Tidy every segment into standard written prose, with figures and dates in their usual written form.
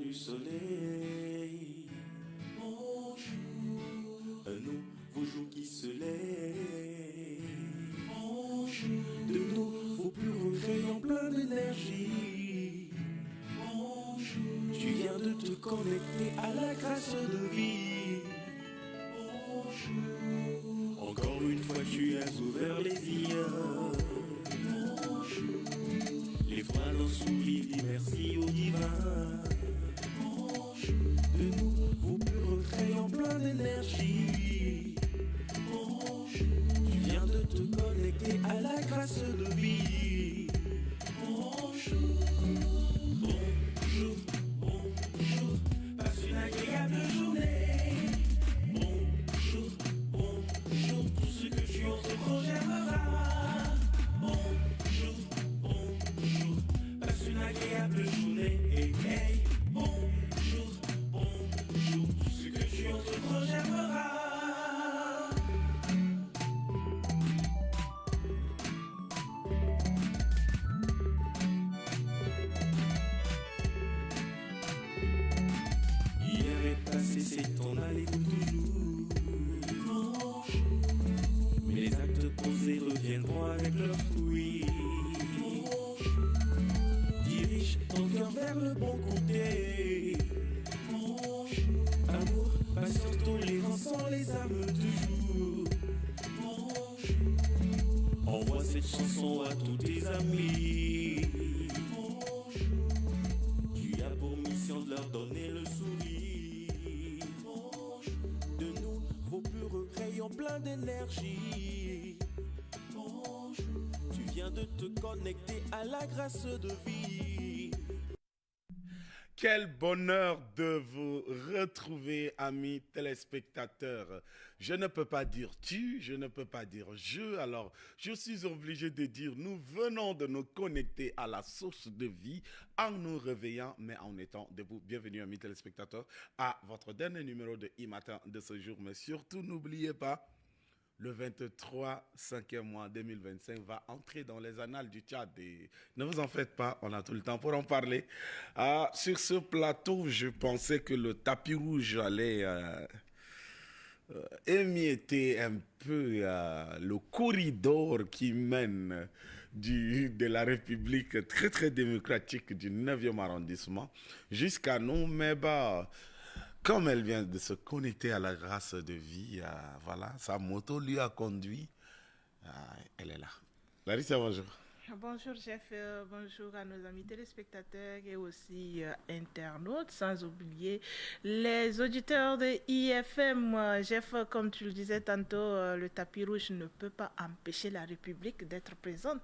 du soleil. Bonjour, un nouveau jour qui se lève. Bonjour, de nouveaux purs rayons pleins d'énergie. Bonjour, tu viens de te connecter à la grâce de vie. Bonjour, encore une fois tu as ouvert les yeux. Bonjour, les voiles sourient, dis merci au divin. Bonjour, de nouveaux purs rayons pleins d'énergie. Bonjour, tu viens de te connecter à la grâce de vie. Bonjour, bonjour, bonjour, passe une agréable journée. Bonjour, bonjour, tout ce que tu entreprends germera. Bonjour, bonjour, passe une agréable journée. Hey, hey. Bonjour, bonjour, tout ce que tu entreprends germera. Hier est passé, c'est ton aller pour toujours. Bonjour, mais les actes posés reviendront avec leurs fruits. Bonjour, dirige ton cœur vers le bon côté. Bonjour, amour, patience, tolérance sont les armes du jour. Bonjour, envoie cette chanson à tous tes amis. Bonjour, tu as pour mission de leur donner le sourire. Bonjour, de nouveaux purs rayons pleins d'énergie. Bonjour, tu viens de te connecter à la grâce de vie. Quel bonheur de vous retrouver, amis téléspectateurs. Je ne peux pas dire tu, je ne peux pas dire je. Alors, je suis obligé de dire nous venons de nous connecter à la source de vie en nous réveillant, mais en étant debout. Bienvenue, amis téléspectateurs, à votre dernier numéro de e-matin de ce jour. Mais surtout, n'oubliez pas, le 23 5e mois 2025 va entrer dans les annales du Tchad. Et ne vous en faites pas, on a tout le temps pour en parler. Sur ce plateau, je pensais que le tapis rouge allait émietter un peu le corridor qui mène de la République très très démocratique du 9e arrondissement jusqu'à nous. Mais comme elle vient de se connecter à la grâce de vie, voilà, sa moto lui a conduit. Elle est là. Larissa, bonjour. Bonjour Jeff, bonjour à nos amis téléspectateurs et aussi internautes, sans oublier les auditeurs de IFM. Jeff, comme tu le disais tantôt, le tapis rouge ne peut pas empêcher la République d'être présente.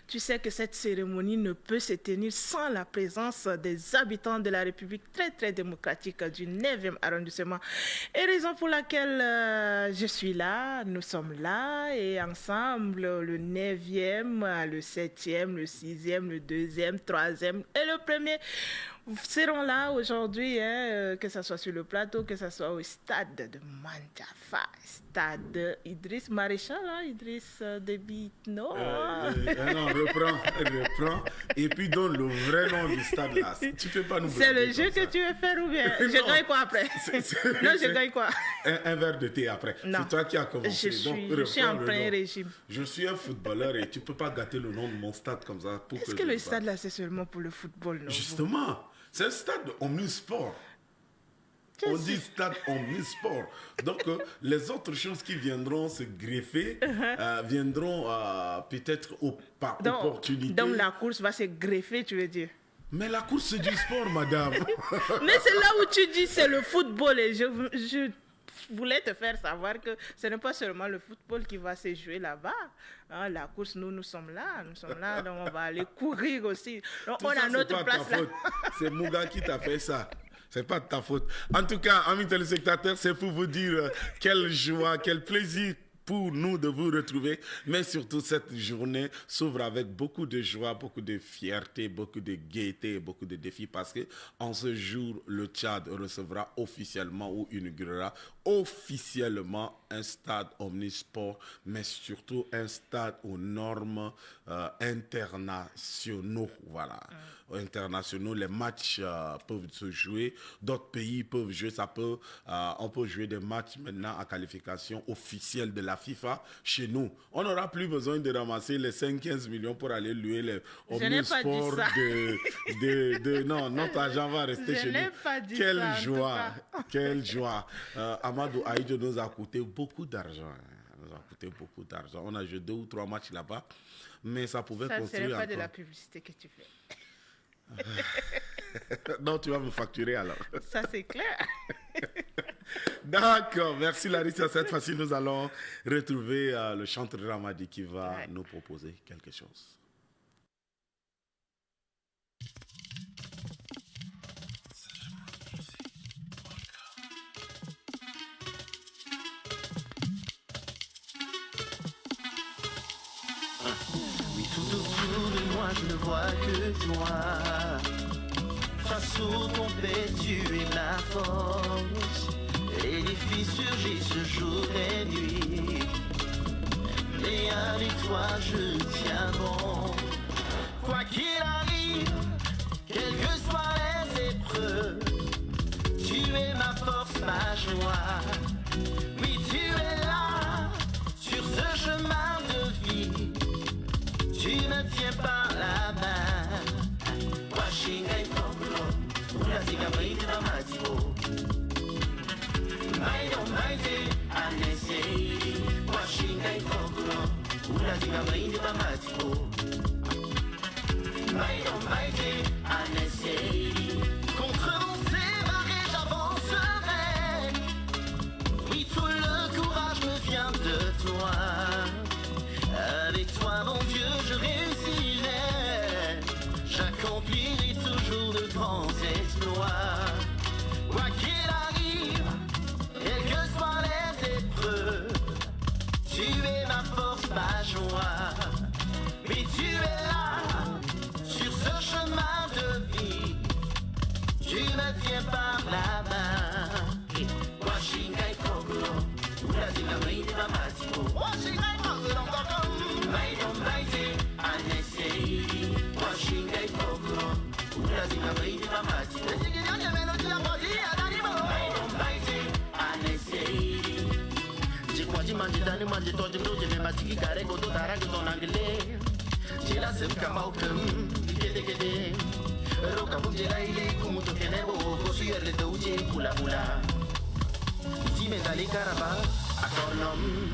Tu sais que cette cérémonie ne peut se tenir sans la présence des habitants de la République très très démocratique du 9e arrondissement. Et raison pour laquelle je suis là, nous sommes là et ensemble, le 9e, le 7e, le 6e, le 2e, 3e et le 1er seront là aujourd'hui, que ce soit sur le plateau, que ce soit au stade de Mandjafa, stade Idriss Maréchal, Idriss Déby, non. Non, reprends, et puis donne le vrai nom du stade là. Tu peux pas nous. C'est le jeu que tu veux faire ou bien je gagne quoi après? Non, je gagne quoi? Un verre de thé après. Non. C'est toi qui as commencé. Je suis en plein régime. Je suis un footballeur et tu peux pas gâter le nom de mon stade comme ça. Est-ce que le stade là c'est seulement pour le football, non? Justement. C'est un stade omnisport. On dit stade omnisport. Donc, les autres choses qui viendront se greffer viendront peut-être par opportunité. Donc, la course va se greffer, tu veux dire? Mais la course, c'est du sport, madame. Mais c'est là où tu dis c'est le football. Et je voulais te faire savoir que ce n'est pas seulement le football qui va se jouer là-bas. La course, nous sommes là, donc on va aller courir aussi. Donc tout on ça, a notre place là. C'est Mouga qui t'a fait ça. C'est pas de ta faute. En tout cas, amis téléspectateurs, c'est pour vous dire quelle joie, quel plaisir pour nous de vous retrouver. Mais surtout, cette journée s'ouvre avec beaucoup de joie, beaucoup de fierté, beaucoup de gaieté, beaucoup de défis parce que en ce jour, le Tchad recevra officiellement ou inaugurera officiellement un stade omnisport, mais surtout un stade aux normes internationaux. Voilà. Internationaux, les matchs peuvent se jouer, d'autres pays peuvent jouer, on peut jouer des matchs maintenant à qualification officielle de la FIFA chez nous. On n'aura plus besoin de ramasser les 5-15 millions pour aller louer les omnisports non, notre argent va rester chez nous. Quelle joie, quelle joie. Amadou Aïdjo nous a coûté beaucoup d'argent. On a joué 2 ou 3 matchs là-bas, mais ça pouvait construire. Ça, c'est pas de la publicité que tu fais. Non, tu vas me facturer alors. Ça, c'est clair. D'accord, merci Larissa. Cette fois-ci, nous allons retrouver le chanteur Ramadi qui va nous proposer quelque chose. Oui, tout autour de moi, je ne vois que toi. Face au tombé, tu es ma force. Les défis surgissent jour et nuit. Mais avec toi, je tiens bon. Quoi qu'il arrive, quelles que soient les épreuves, tu es ma force, ma joie. Oui, tu es là, sur ce chemin de vie. Tu me tiens par la main. Washinga ikokuro, ulaziga maiti bamatibo. Maito maite anesei. Washinga ikokuro, ulaziga maiti bamatibo. Maito maite anesei. Contre mon séparé, j'avancerai. Oui, tout le courage me vient de toi. Avec toi, mon Dieu, je réussirai. J'accomplirai toujours de grands exploits. Quoi qu'il arrive, quelles que soient les épreuves, tu es ma force, ma joie. Mais tu es là, sur ce chemin de vie. Tu me tiens par la main. Washinga ikokuro, ulaziga maiti bamatibo. Washinga ikokuro, maito maite anesei. Washinga ikokuro, ulaziga maiti bamatibo. Esigirionye melodi ya bodi adanibo. Maito maite anesei. Jikwaji manjidani manjitoji mdoji mematiki garego do daragi donangile. Jila semkama ukem, gede. Roka bujela ile kumuto kenebo kosu yerle douje pula pula. Dime dali karaba akonom.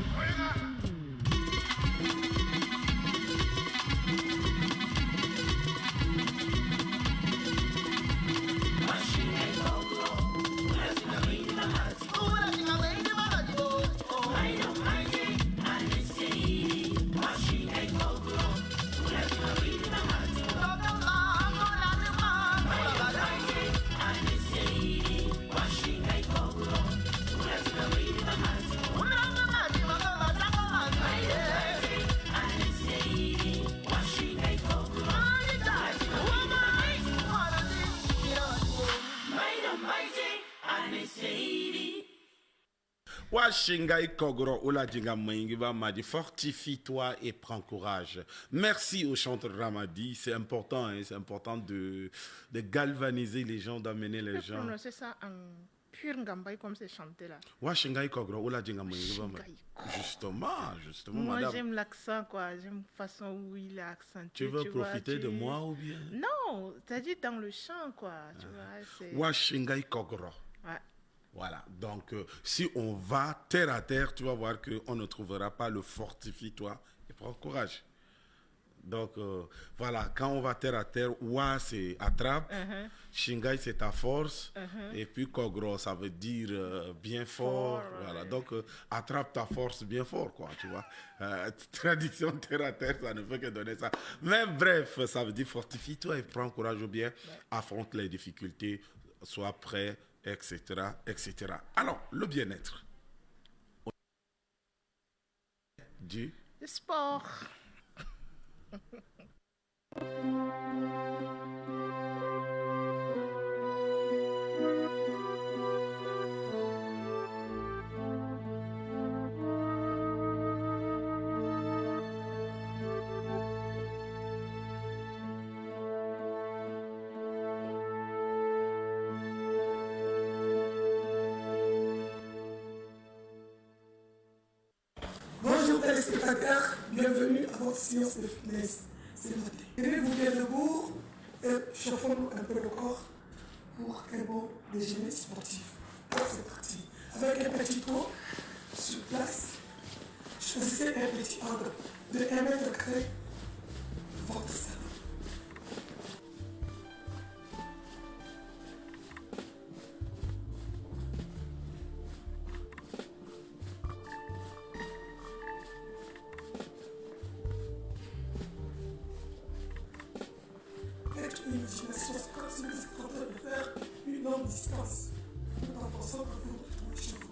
Washinga ikogoro Oladjinga Maingi Bamadi, fortifie-toi et prends courage. Merci au chanteur Ramadi, c'est important, hein, c'est important de galvaniser les gens, d'amener les gens. C'est ça en pur Ngambaï comme c'est chanté là. Washinga ikogoro Oladjinga Maingi Bamadi. Justement, moi madame. J'aime l'accent quoi, j'aime la façon où il est accentué. Tu veux profiter de moi ou bien? Non, t'as dit dans le chant quoi, tu vois. C'est... Washinga ikogoro. Ouais. Voilà, donc si on va terre à terre, tu vas voir qu'on ne trouvera pas le fortifie-toi et prends courage. Donc voilà, quand on va terre à terre, Wa c'est attrape, Shingai c'est ta force, et puis Kogro ça veut dire bien fort. Voilà, donc attrape ta force bien fort, quoi, tu vois. Traduction terre à terre, ça ne peut que donner ça. Mais bref, ça veut dire fortifie-toi et prends courage ou bien affronte les difficultés, sois prêt, etc., etc. Alors, le bien-être. Du sport. téléspectateurs, bienvenue à votre séance de fitness ce matin. Tenez-vous bien debout et chauffons-nous un peu le corps pour un bon déjeuner sportif. Alors c'est parti. Avec un petit pot sur place, choisissez un petit angle de 1 mètre carré de votre salon. Faites une imagination, c'est comme si vous êtes en train de faire une longue distance, tout en pensant que vous retrouvez chez vous.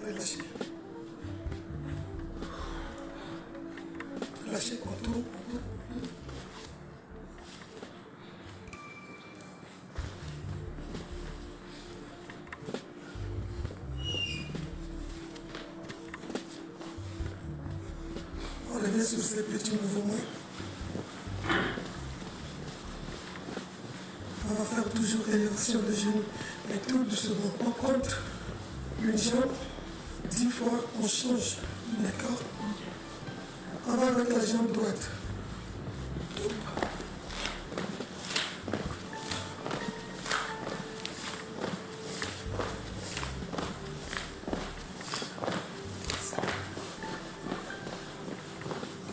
Relâchez. Relâchez autour. On revient sur ces petits mouvements. On va faire toujours élévation de genoux, mais tout doucement. On compte une jambe, 10 fois on change, d'accord? On va avec la jambe droite.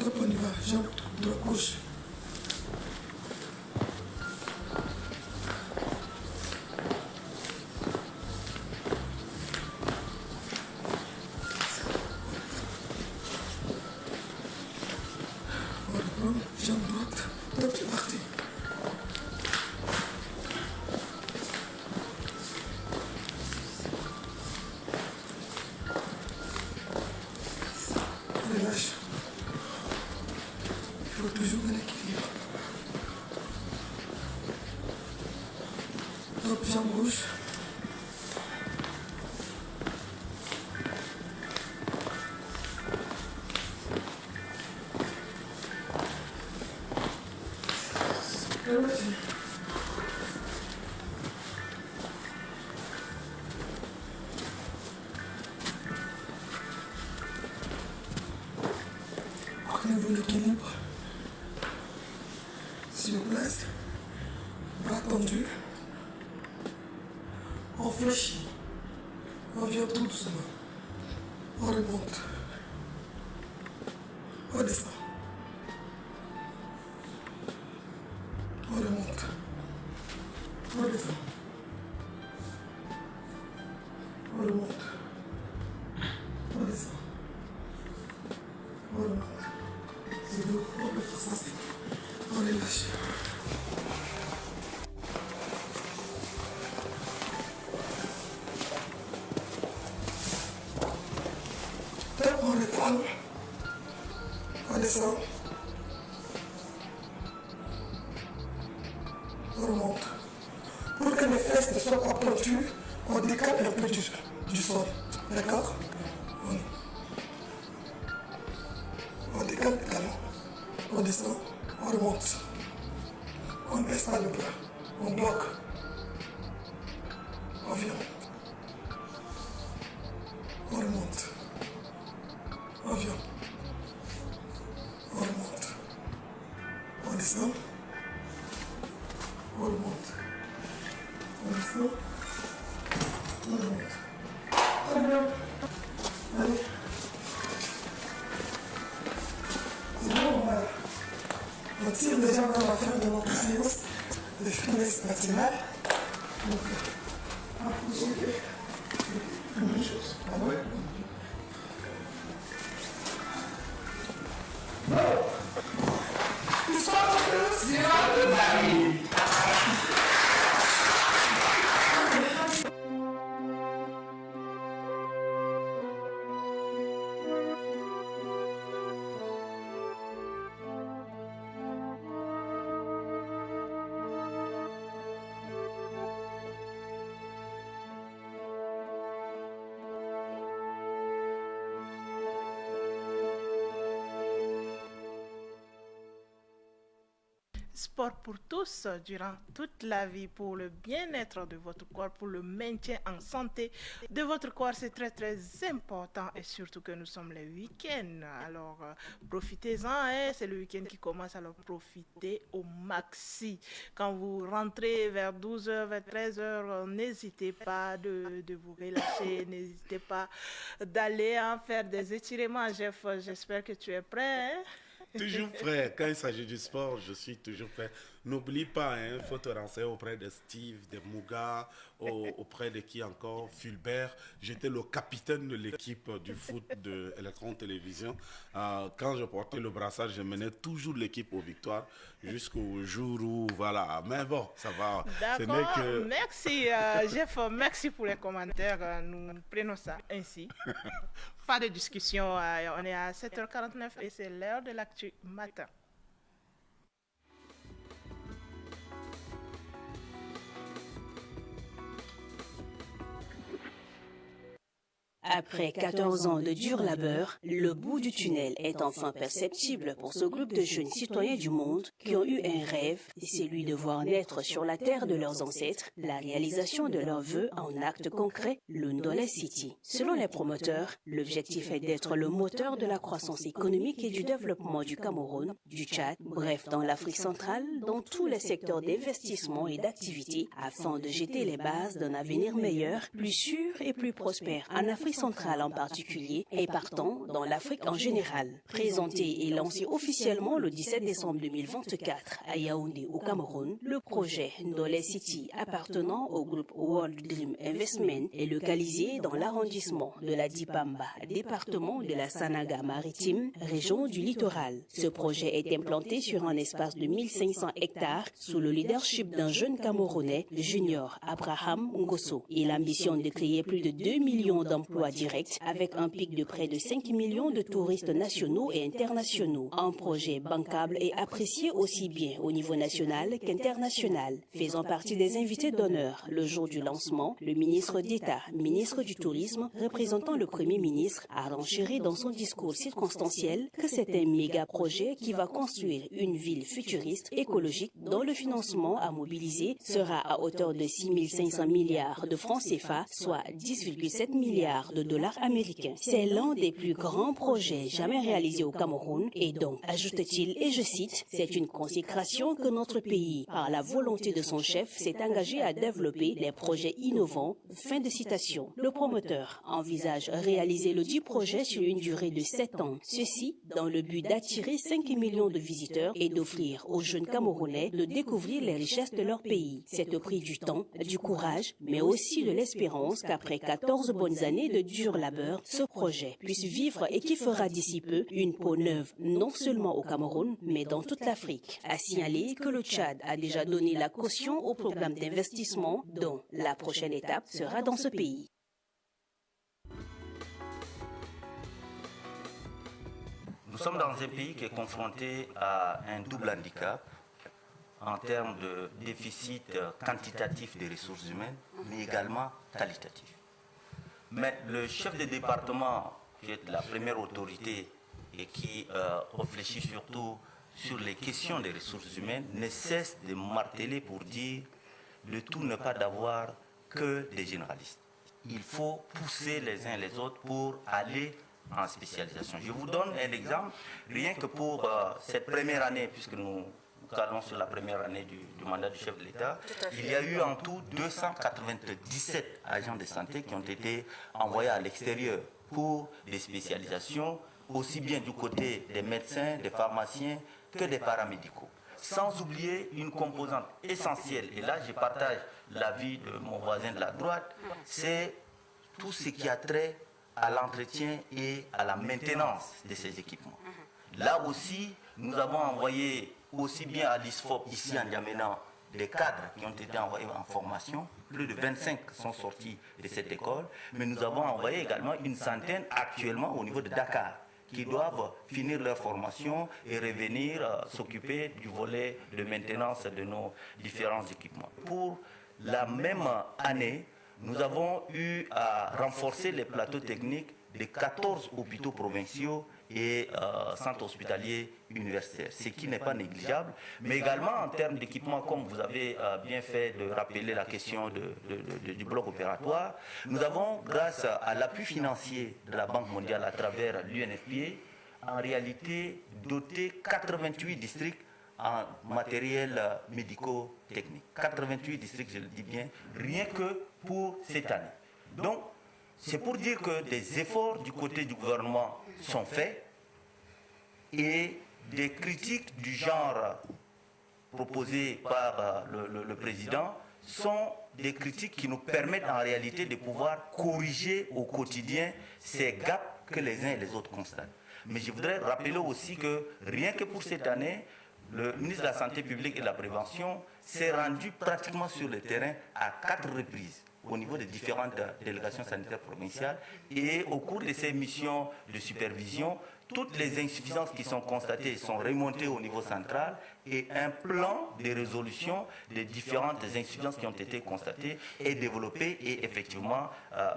Donc on y va, jambe droite gauche. On reprend, jambe droite, donc c'est parti. Relâche. Il faut toujours un équilibre. Donc jambe gauche. Relâchez. Prenez-vous l'équilibre. Sur place, bras tendus. On fléchit. On vient tout doucement. On remonte. On descend. Redescends. Remonte. Redescends. Remonte. C'est lourd. On peut faire ça, c'est bon. On les lâche. On le calme. On descend. On remonte. Pour que les fesses ne soient pas pointues, on décale un peu du sol. D'accord? Oui. On décale le talon. On descend. On remonte. On ne baisse pas le bras. On bloque. On vient. On remonte. On vient. On remonte. On descend. On remonte. On descend. On remonte. Très bien. Allez. C'est bon, on tire déjà vers la fin de notre séance de fitness matinale. Donc, approchez la même chose. Ah ouais. Sport pour tous durant toute la vie, pour le bien-être de votre corps, pour le maintien en santé de votre corps, c'est très très important, et surtout que nous sommes les week-ends. Alors profitez-en, hein, c'est le week-end qui commence, alors profitez au maxi. Quand vous rentrez vers 12h, vers 13h, n'hésitez pas de vous relâcher, n'hésitez pas d'aller faire des étirements. Jeff, j'espère que tu es prêt, hein? Toujours prêt. Quand il s'agit du sport, je suis toujours prêt. N'oublie pas, il faut te renseigner auprès de Steve, de Muga, auprès de qui encore, Fulbert. J'étais le capitaine de l'équipe du foot de Electron Télévision. Quand je portais le brassard, je menais toujours l'équipe aux victoires jusqu'au jour où, voilà. Mais bon, ça va. D'accord, merci Jeff, merci pour les commentaires. Nous prenons ça ainsi. Pas de discussion, on est à 7h49 et c'est l'heure de l'actu matin. Après 14 ans de dur labeur, le bout du tunnel est enfin perceptible pour ce groupe de jeunes citoyens du monde qui ont eu un rêve, celui de voir naître sur la terre de leurs ancêtres la réalisation de leurs vœux en actes concrets, le Ndolé City. Selon les promoteurs, l'objectif est d'être le moteur de la croissance économique et du développement du Cameroun, du Tchad, bref dans l'Afrique centrale, dans tous les secteurs d'investissement et d'activité, afin de jeter les bases d'un avenir meilleur, plus sûr et plus prospère en Afrique centrale en particulier et partant dans l'Afrique en général. Présenté et lancé officiellement le 17 décembre 2024 à Yaoundé au Cameroun, le projet Ndolé City appartenant au groupe World Dream Investment est localisé dans l'arrondissement de la Dipamba, département de la Sanaga maritime, région du littoral. Ce projet est implanté sur un espace de 1500 hectares sous le leadership d'un jeune Camerounais, le junior Abraham Ngosso. Il ambitionne de créer plus de 2 millions d'emplois directs avec un pic de près de 5 millions de touristes nationaux et internationaux. Un projet bancable et apprécié aussi bien au niveau national qu'international. Faisant partie des invités d'honneur le jour du lancement, le ministre d'État, ministre du Tourisme, représentant le Premier ministre, a renchéri dans son discours circonstanciel que c'est un méga projet qui va construire une ville futuriste écologique dont le financement à mobiliser sera à hauteur de 6 500 milliards de francs CFA, soit 10,7 milliards de dollars américains. C'est l'un des plus grands projets jamais réalisés au Cameroun et donc, ajoute-t-il, et je cite, c'est une consécration que notre pays, par la volonté de son chef, s'est engagé à développer des projets innovants. Fin de citation. Le promoteur envisage réaliser le dit projet sur une durée de 7 ans. Ceci dans le but d'attirer 5 millions de visiteurs et d'offrir aux jeunes Camerounais de découvrir les richesses de leur pays. C'est au prix du temps, du courage, mais aussi de l'espérance qu'après 14 bonnes années de dur labeur, ce projet puisse vivre et qui fera d'ici peu une peau neuve, non seulement au Cameroun, mais dans toute l'Afrique. À signaler que le Tchad a déjà donné la caution au programme d'investissement dont la prochaine étape sera dans ce pays. Nous sommes dans un pays qui est confronté à un double handicap en termes de déficit quantitatif des ressources humaines, mais également qualitatif. Mais le chef de département, qui est la première autorité et qui réfléchit surtout sur les questions des ressources humaines, ne cesse de marteler pour dire le tout n'est pas d'avoir que des généralistes. Il faut pousser les uns les autres pour aller en spécialisation. Je vous donne un exemple, rien que pour cette première année, puisque nous allons sur la première année du mandat du chef de l'État, il y a eu en tout 297 agents de santé qui ont été envoyés à l'extérieur pour des spécialisations, aussi bien du côté des médecins, des pharmaciens que des paramédicaux. Sans oublier une composante essentielle, et là je partage l'avis de mon voisin de la droite, c'est tout ce qui a trait à l'entretien et à la maintenance de ces équipements. Là aussi, nous avons envoyé aussi bien à l'ISFOP, ici en N'Djamena, des cadres qui ont été envoyés en formation. Plus de 25 sont sortis de cette école, mais nous avons envoyé également une centaine actuellement au niveau de Dakar, qui doivent finir leur formation et revenir s'occuper du volet de maintenance de nos différents équipements. Pour la même année, nous avons eu à renforcer les plateaux techniques de 14 hôpitaux provinciaux et centres hospitaliers universitaires, ce qui n'est pas négligeable, mais également en termes d'équipement, comme vous avez bien fait de rappeler la question du bloc opératoire, nous avons, grâce à l'appui financier de la Banque mondiale à travers l'UNFPA, en réalité doté 88 districts en matériel médico-technique. 88 districts, je le dis bien, rien que pour cette année. Donc, c'est pour dire que des efforts du côté du gouvernement sont faits et des critiques du genre proposées par le président sont des critiques qui nous permettent en réalité de pouvoir corriger au quotidien ces gaps que les uns et les autres constatent. Mais je voudrais rappeler aussi que rien que pour cette année, le ministre de la Santé publique et de la Prévention s'est rendu pratiquement sur le terrain à 4 reprises au niveau des différentes délégations sanitaires provinciales et au cours de ces missions de supervision, toutes les insuffisances qui sont constatées sont remontées au niveau central et un plan de résolution des différentes insuffisances qui ont été constatées est développé et effectivement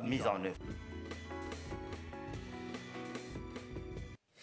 mis en œuvre.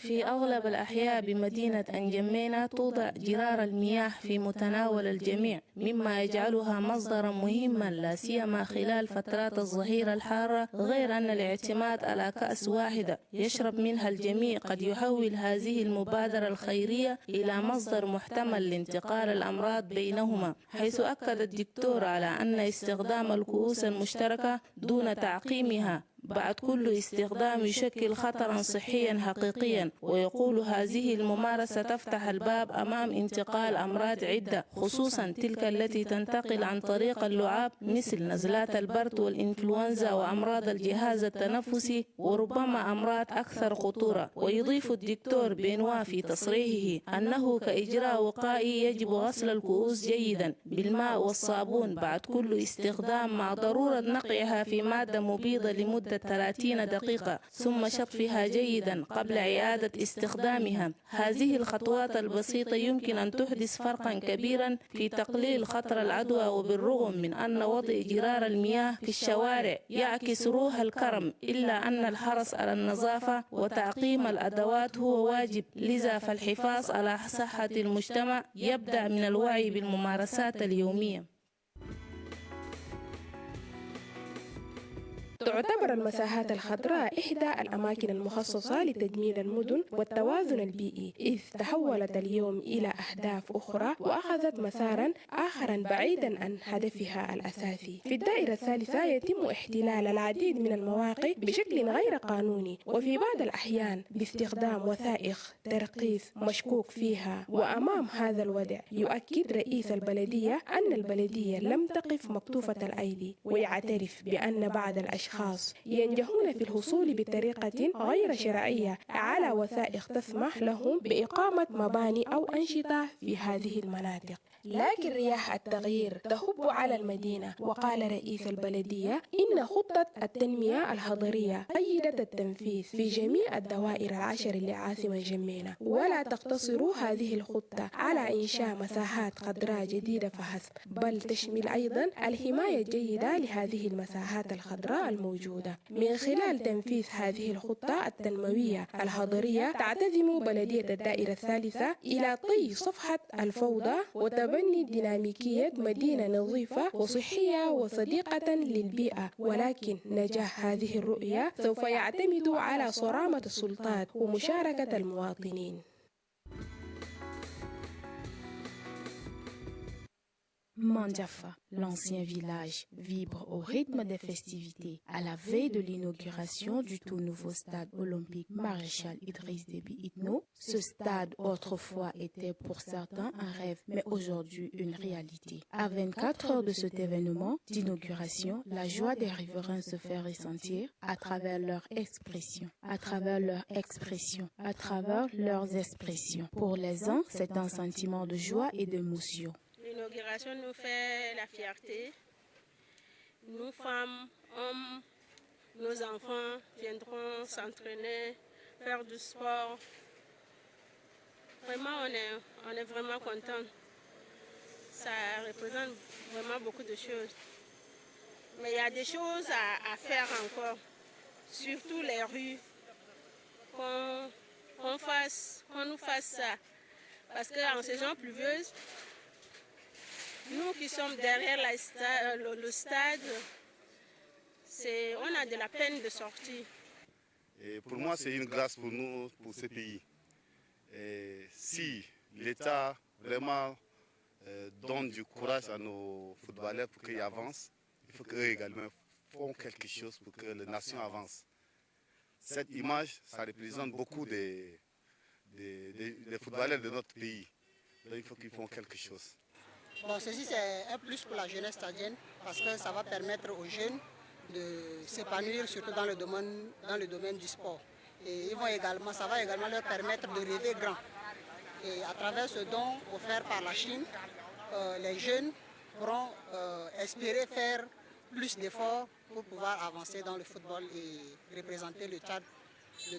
في أغلب الأحياء بمدينة أنجمينا توضع جرار المياه في متناول الجميع مما يجعلها مصدرا مهما لا سيما خلال فترات الظهيرة الحارة، غير أن الاعتماد على كأس واحدة يشرب منها الجميع قد يحول هذه المبادرة الخيرية إلى مصدر محتمل لانتقال الأمراض بينهما، حيث أكد الدكتور على أن استخدام الكؤوس المشتركة دون تعقيمها بعد كل استخدام يشكل خطرا صحيا حقيقيا، ويقول هذه الممارسة تفتح الباب أمام انتقال أمراض عدة خصوصا تلك التي تنتقل عن طريق اللعاب مثل نزلات البرد والإنفلونزا وأمراض الجهاز التنفسي وربما أمراض أكثر خطورة. ويضيف الدكتور بينوا في تصريحه أنه كإجراء وقائي يجب غسل الكؤوس جيدا بالماء والصابون بعد كل استخدام مع ضرورة نقعها في مادة مبيضة لمدة 30 دقيقة ثم شطفها جيدا قبل إعادة استخدامها. هذه الخطوات البسيطة يمكن أن تحدث فرقا كبيرا في تقليل خطر العدوى، وبالرغم من أن وضع جرار المياه في الشوارع يعكس روح الكرم إلا أن الحرص على النظافة وتعقيم الأدوات هو واجب، لذا فالحفاظ على صحة المجتمع يبدأ من الوعي بالممارسات اليومية. تعتبر المساحات الخضراء إحدى الأماكن المخصصة لتجميل المدن والتوازن البيئي، إذ تحولت اليوم إلى أهداف أخرى وأخذت مساراً آخراً بعيداً عن هدفها الأساسي. في الدائرة الثالثة يتم احتلال العديد من المواقع بشكل غير قانوني، وفي بعض الأحيان باستخدام وثائق ترقيص مشكوك فيها. وأمام هذا الوضع يؤكد رئيس البلدية أن البلدية لم تقف مكتوفة الأيدي، ويعترف بأن بعض الأشخاص ينجحون في الحصول بطريقة غير شرعية على وثائق تسمح لهم بإقامة مباني أو أنشطة في هذه المناطق. لكن رياح التغيير تهب على المدينة، وقال رئيس البلدية إن خطة التنمية الحضرية قيدت التنفيذ في جميع الدوائر العشر لعاصمة جمينة، ولا تقتصر هذه الخطة على إنشاء مساحات خضراء جديدة فحسب، بل تشمل أيضا الحماية الجيدة لهذه المساحات الخضراء الموجودة. من خلال تنفيذ هذه الخطة التنموية الحضرية تعتزم بلدية الدائرة الثالثة إلى طي صفحة الفوضى وتبني ديناميكية مدينة نظيفة وصحية وصديقة للبيئة. ولكن نجاح هذه الرؤية سوف يعتمد على صرامة السلطات ومشاركة المواطنين. Mandiafa, l'ancien village, vibre au rythme des festivités à la veille de l'inauguration du tout nouveau stade olympique Maréchal Idriss Déby Itno. Ce stade autrefois était pour certains un rêve, mais aujourd'hui une réalité. À 24 heures de cet événement d'inauguration, la joie des riverains se fait ressentir à travers leurs expressions, à travers leurs expressions, à travers leurs expressions. Pour les uns, c'est un sentiment de joie et d'émotion. L'inauguration nous fait la fierté. Nous, femmes, hommes, nos enfants viendront s'entraîner, faire du sport. Vraiment, on est vraiment contents. Ça représente vraiment beaucoup de choses. Mais il y a des choses à faire encore, surtout les rues, qu'on nous fasse ça. Parce qu'en saison pluvieuse, nous qui sommes derrière le stade, on a de la peine de sortir. Et pour moi, c'est une grâce pour nous, pour ce pays. Et si l'État vraiment donne du courage à nos footballeurs pour qu'ils avancent, il faut qu'eux également font quelque chose pour que la nation avance. Cette image, ça représente beaucoup des footballeurs de notre pays. Donc il faut qu'ils font quelque chose. Bon, ceci c'est un plus pour la jeunesse stadienne parce que ça va permettre aux jeunes de s'épanouir surtout dans le domaine du sport. Et ça va également leur permettre de rêver grand. Et à travers ce don offert par la Chine, les jeunes pourront espérer faire plus d'efforts pour pouvoir avancer dans le football et représenter le Tchad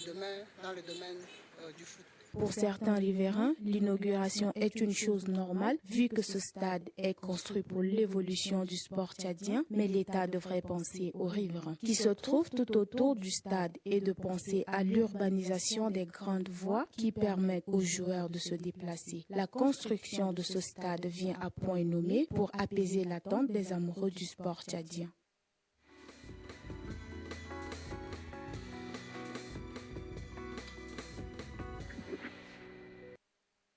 demain dans le domaine du foot. Pour certains riverains, l'inauguration est une chose normale vu que ce stade est construit pour l'évolution du sport tchadien, mais l'État devrait penser aux riverains qui se trouvent tout autour du stade et de penser à l'urbanisation des grandes voies qui permettent aux joueurs de se déplacer. La construction de ce stade vient à point nommé pour apaiser l'attente des amoureux du sport tchadien.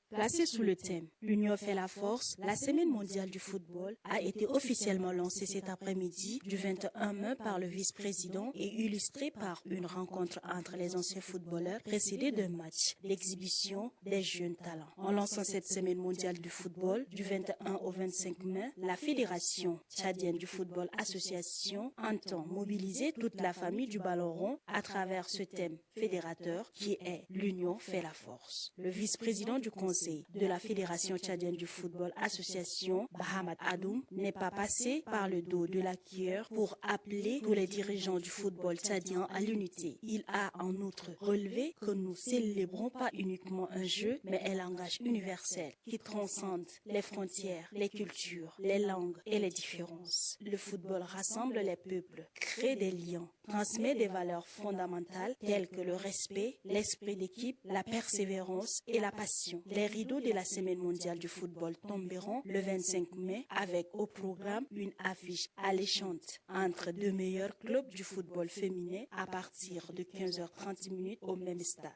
Placée sous le thème « L'Union fait la force », la Semaine mondiale du football a été officiellement lancée cet après-midi du 21 mai par le vice-président et illustrée par une rencontre entre les anciens footballeurs précédée d'un match d'exhibition des jeunes talents. En lançant cette Semaine mondiale du football du 21 au 25 mai, la Fédération tchadienne du football association entend mobiliser toute la famille du ballon rond à travers ce thème fédérateur qui est « L'Union fait la force ». Le vice-président du conseil de la Fédération tchadienne du football association, Bahamat Adoum, n'est pas passé par le dos de l'acquéreur pour appeler tous les dirigeants du football tchadien à l'unité. Il a en outre relevé que nous célébrons pas uniquement un jeu, mais un langage universel qui transcende les frontières, les cultures, les langues et les différences. Le football rassemble les peuples, crée des liens, transmet des valeurs fondamentales telles que le respect, l'esprit d'équipe, la persévérance et la passion. Les Les rideaux de la Semaine mondiale du football tomberont le 25 mai avec au programme une affiche alléchante entre deux meilleurs clubs du football féminin à partir de 15h30 au même stade.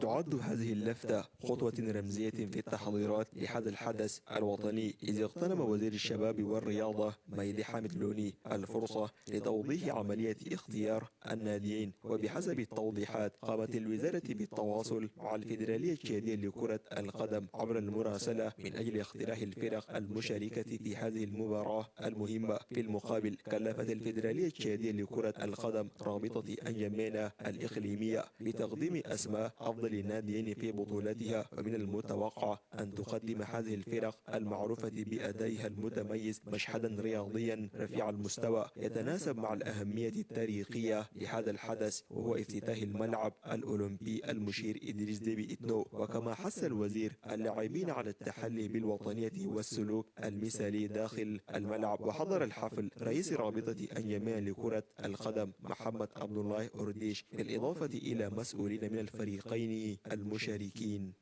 تعد هذه اللفتة خطوة رمزية في التحضيرات لهذا الحدث الوطني، إذ اغتنم وزير الشباب والرياضة ميدي حامد لوني الفرصة لتوضيح عملية اختيار الناديين. وبحسب التوضيحات قامت الوزارة بالتواصل مع الفيدرالية التشادية لكرة القدم عبر المراسلة من أجل اقتراح الفرق المشاركة في هذه المباراة المهمة. في المقابل كلفت الفيدرالية التشادية لكرة القدم رابطة أنجمينا الإقليمية بتقديم أسماء أفضل الناديين في بطولتها، ومن المتوقع أن تقدم هذه الفرق المعروفة بأدائها المتميز مشهدا رياضيا رفيع المستوى يتناسب مع الأهمية التاريخية لهذا الحدث، وهو افتتاح الملعب الأولمبي المشير إدريس ديبي إتنو. وكما حث الوزير اللاعبين على التحلي بالوطنية والسلوك المثالي داخل الملعب. وحضر الحفل رئيس رابطة أنجمينا لكرة القدم محمد عبد الله أرديش، بالإضافة إلى مسؤولين من الفريقين المشاركين.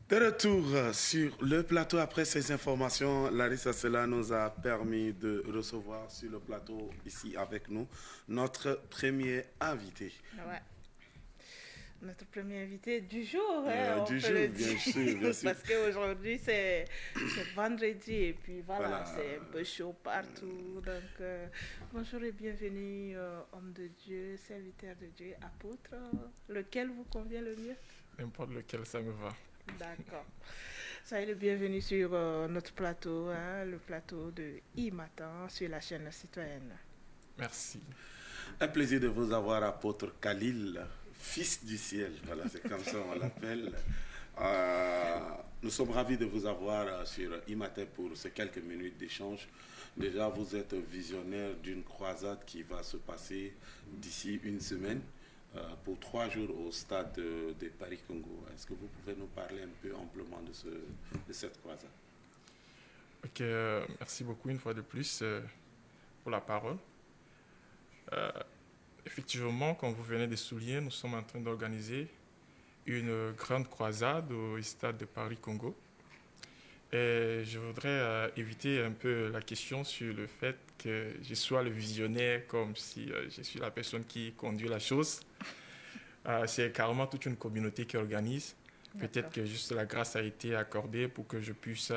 De retour sur le plateau après ces informations, Larissa, cela nous a permis de recevoir sur le plateau ici avec nous notre premier invité. Ouais. Notre premier invité du jour. Hein, du jour, bien sûr, bien sûr. Parce qu'aujourd'hui, c'est vendredi et puis voilà. C'est un peu chaud partout. Donc, bonjour et bienvenue, homme de Dieu, serviteur de Dieu, apôtre. Lequel vous convient le mieux? N'importe lequel, ça me va. D'accord. Soyez le bienvenu sur notre plateau, hein, le plateau de I-Matin sur la chaîne citoyenne. Merci. Un plaisir de vous avoir, apôtre Khalil, fils du ciel. Voilà, c'est comme ça on l'appelle. Nous sommes ravis de vous avoir sur I-Matin pour ces quelques minutes d'échange. Déjà, vous êtes visionnaire d'une croisade qui va se passer d'ici une semaine. Pour 3 jours au stade de Paris-Congo. Est-ce que vous pouvez nous parler un peu amplement de cette croisade? Ok, merci beaucoup une fois de plus pour la parole. Effectivement, comme vous venez de souligner, nous sommes en train d'organiser une grande croisade au stade de Paris-Congo. Et je voudrais éviter un peu la question sur le fait que je sois le visionnaire, comme si je suis la personne qui conduit la chose. C'est carrément toute une communauté qui organise. Peut-être que juste la grâce a été accordée pour que je puisse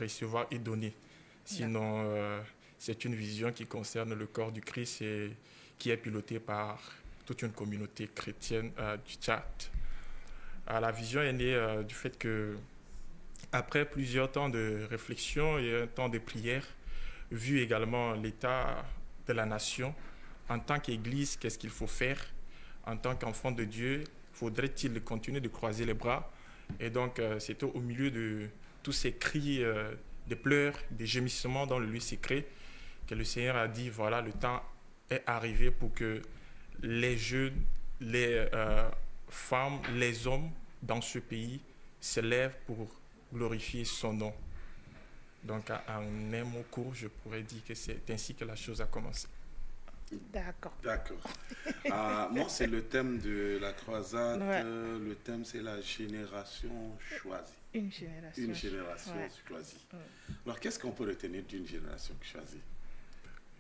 recevoir et donner. Sinon, c'est une vision qui concerne le corps du Christ et qui est pilotée par toute une communauté chrétienne du Tchad. La vision est née du fait que après plusieurs temps de réflexion et un temps de prière, vu également l'état de la nation, en tant qu'Église, qu'est-ce qu'il faut faire? En tant qu'enfant de Dieu, faudrait-il continuer de croiser les bras? Et donc, c'était au milieu de tous ces cris de pleurs, des gémissements dans le lieu secret, que le Seigneur a dit, voilà, le temps est arrivé pour que les jeunes, les femmes, les hommes dans ce pays se lèvent pour glorifier son nom. Donc, en un mot court, je pourrais dire que c'est ainsi que la chose a commencé. D'accord. D'accord. Moi, c'est le thème de la croisade. Ouais. Le thème, c'est la génération choisie. Une génération. Une génération choisie. Ouais. Alors, qu'est-ce qu'on peut retenir d'une génération choisie?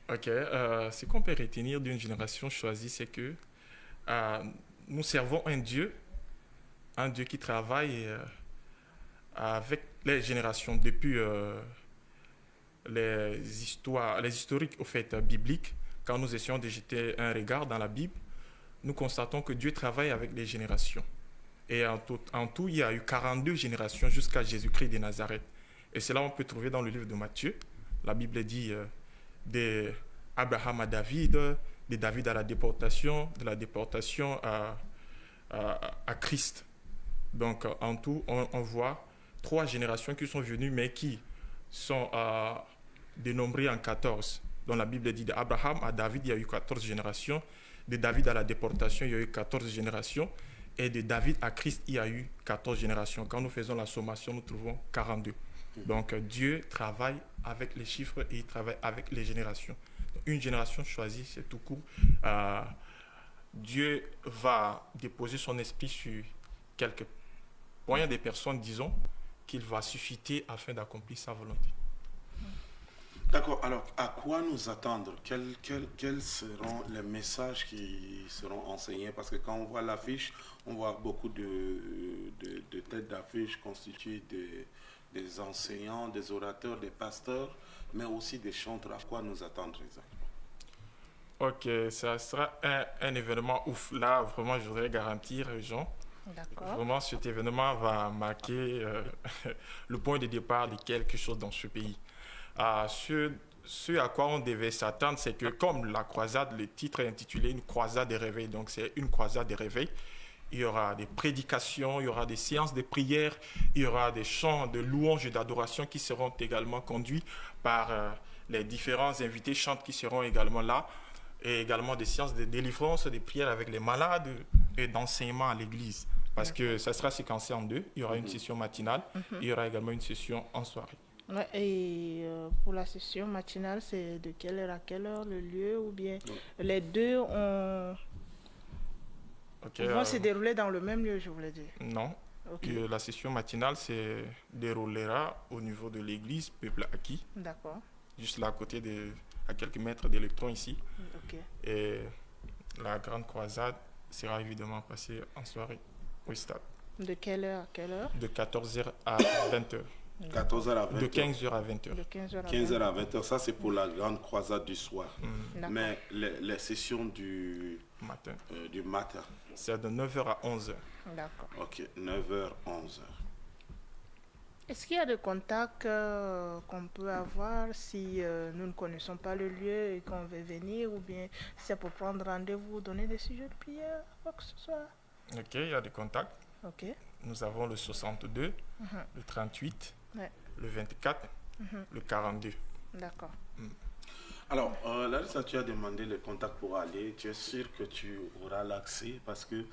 Ok. Ce qu'on peut retenir d'une génération choisie, c'est que nous servons un Dieu qui travaille avec les générations depuis les historiques au fait bibliques. Quand nous essayons de jeter un regard dans la Bible, nous constatons que Dieu travaille avec les générations. Et en tout, il y a eu 42 générations jusqu'à Jésus-Christ de Nazareth. Et cela, on peut trouver dans le livre de Matthieu. La Bible dit d'Abraham à David, de David à la déportation, de la déportation à Christ. Donc, en tout, on voit 3 générations qui sont venues, mais qui sont dénombrées en 14. Dans la Bible dit d'Abraham à David, il y a eu 14 générations. De David à la déportation, il y a eu 14 générations. Et de David à Christ, il y a eu 14 générations. Quand nous faisons la sommation, nous trouvons 42. Donc Dieu travaille avec les chiffres et il travaille avec les générations. Donc, une génération choisie, c'est tout court. Dieu va déposer son esprit sur quelques poignets de personnes, disons, qu'il va susciter afin d'accomplir sa volonté. D'accord, alors à quoi nous attendre? Quels seront les messages qui seront enseignés? Parce que quand on voit l'affiche, on voit beaucoup de têtes d'affiche constituées des enseignants, des orateurs, des pasteurs, mais aussi des chanteurs. À quoi nous attendre exactement? Ok, ça sera un événement ouf. Là, vraiment, je voudrais garantir aux gens. D'accord. Vraiment, cet événement va marquer le point de départ de quelque chose dans ce pays. Ce à quoi on devait s'attendre, c'est que comme la croisade, le titre est intitulé Une croisade des réveils, donc c'est une croisade des réveils. Il y aura des prédications, il y aura des séances de prière, il y aura des chants de louanges et d'adoration qui seront également conduits par les différents invités chantes qui seront également là, et également des séances de délivrance, des prières avec les malades et d'enseignement à l'église. Parce que ça sera séquencé en deux. Il y aura une session matinale, il y aura également une session en soirée. Ouais, et pour la session matinale, c'est de quelle heure à quelle heure, le lieu, ou bien les deux vont se dérouler dans le même lieu, je voulais dire? Non. Okay. La session matinale se déroulera au niveau de l'église Peuple Acquis. D'accord. Juste là à côté, à quelques mètres d'électrons ici. Okay. Et la grande croisade sera évidemment passée en soirée au stade. De quelle heure à quelle heure? De 14h à 20h. 14h à 20h. De 15h à 20h. De 15h à 20h, ça c'est pour la grande croisade du soir. Mais les sessions du matin. C'est de 9h à 11h. D'accord. Ok, 9h, 11h. Est-ce qu'il y a des contacts qu'on peut avoir si nous ne connaissons pas le lieu et qu'on veut venir, ou bien si c'est pour prendre rendez-vous, donner des sujets de prière, quoi que ce soit? Ok, il y a des contacts. Ok. Nous avons le 62, le 38, le 24, le 42. D'accord. Alors, Larissa, tu as demandé le contact pour aller. Tu es sûr que tu auras l'accès, parce que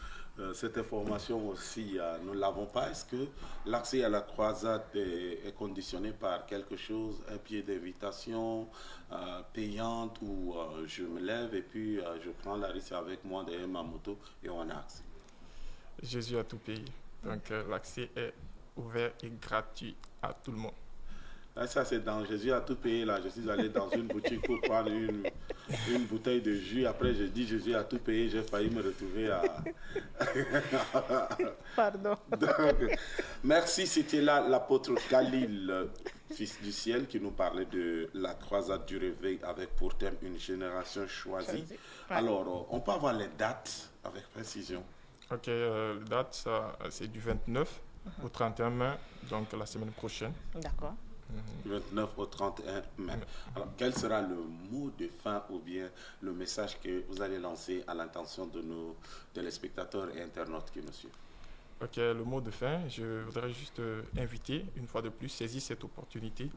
cette information aussi, nous ne l'avons pas. Est-ce que l'accès à la croisade est conditionné par quelque chose, un pied d'invitation payante, ou je me lève et puis je prends Larissa avec moi derrière ma moto et on a accès? Jésus a tout payé. Donc l'accès est ouvert et gratuit à tout le monde. Là, ça, c'est dans Jésus a tout payé. Là, je suis allé dans une boutique pour prendre une bouteille de jus. Après, j'ai dit Jésus a tout payé. J'ai failli me retrouver à... Pardon. Donc, merci. C'était là l'apôtre Khalil, fils du ciel, qui nous parlait de la croisade du réveil avec pour thème une génération choisie. Ouais. Alors, on peut avoir les dates avec précision? Ok, les dates, c'est du 29 au 31 mai, donc la semaine prochaine. D'accord. 29 au 31 mai. Alors, quel sera le mot de fin ou bien le message que vous allez lancer à l'intention de nos téléspectateurs et internautes qui nous suivent? Ok, le mot de fin, je voudrais juste inviter, une fois de plus, saisir cette opportunité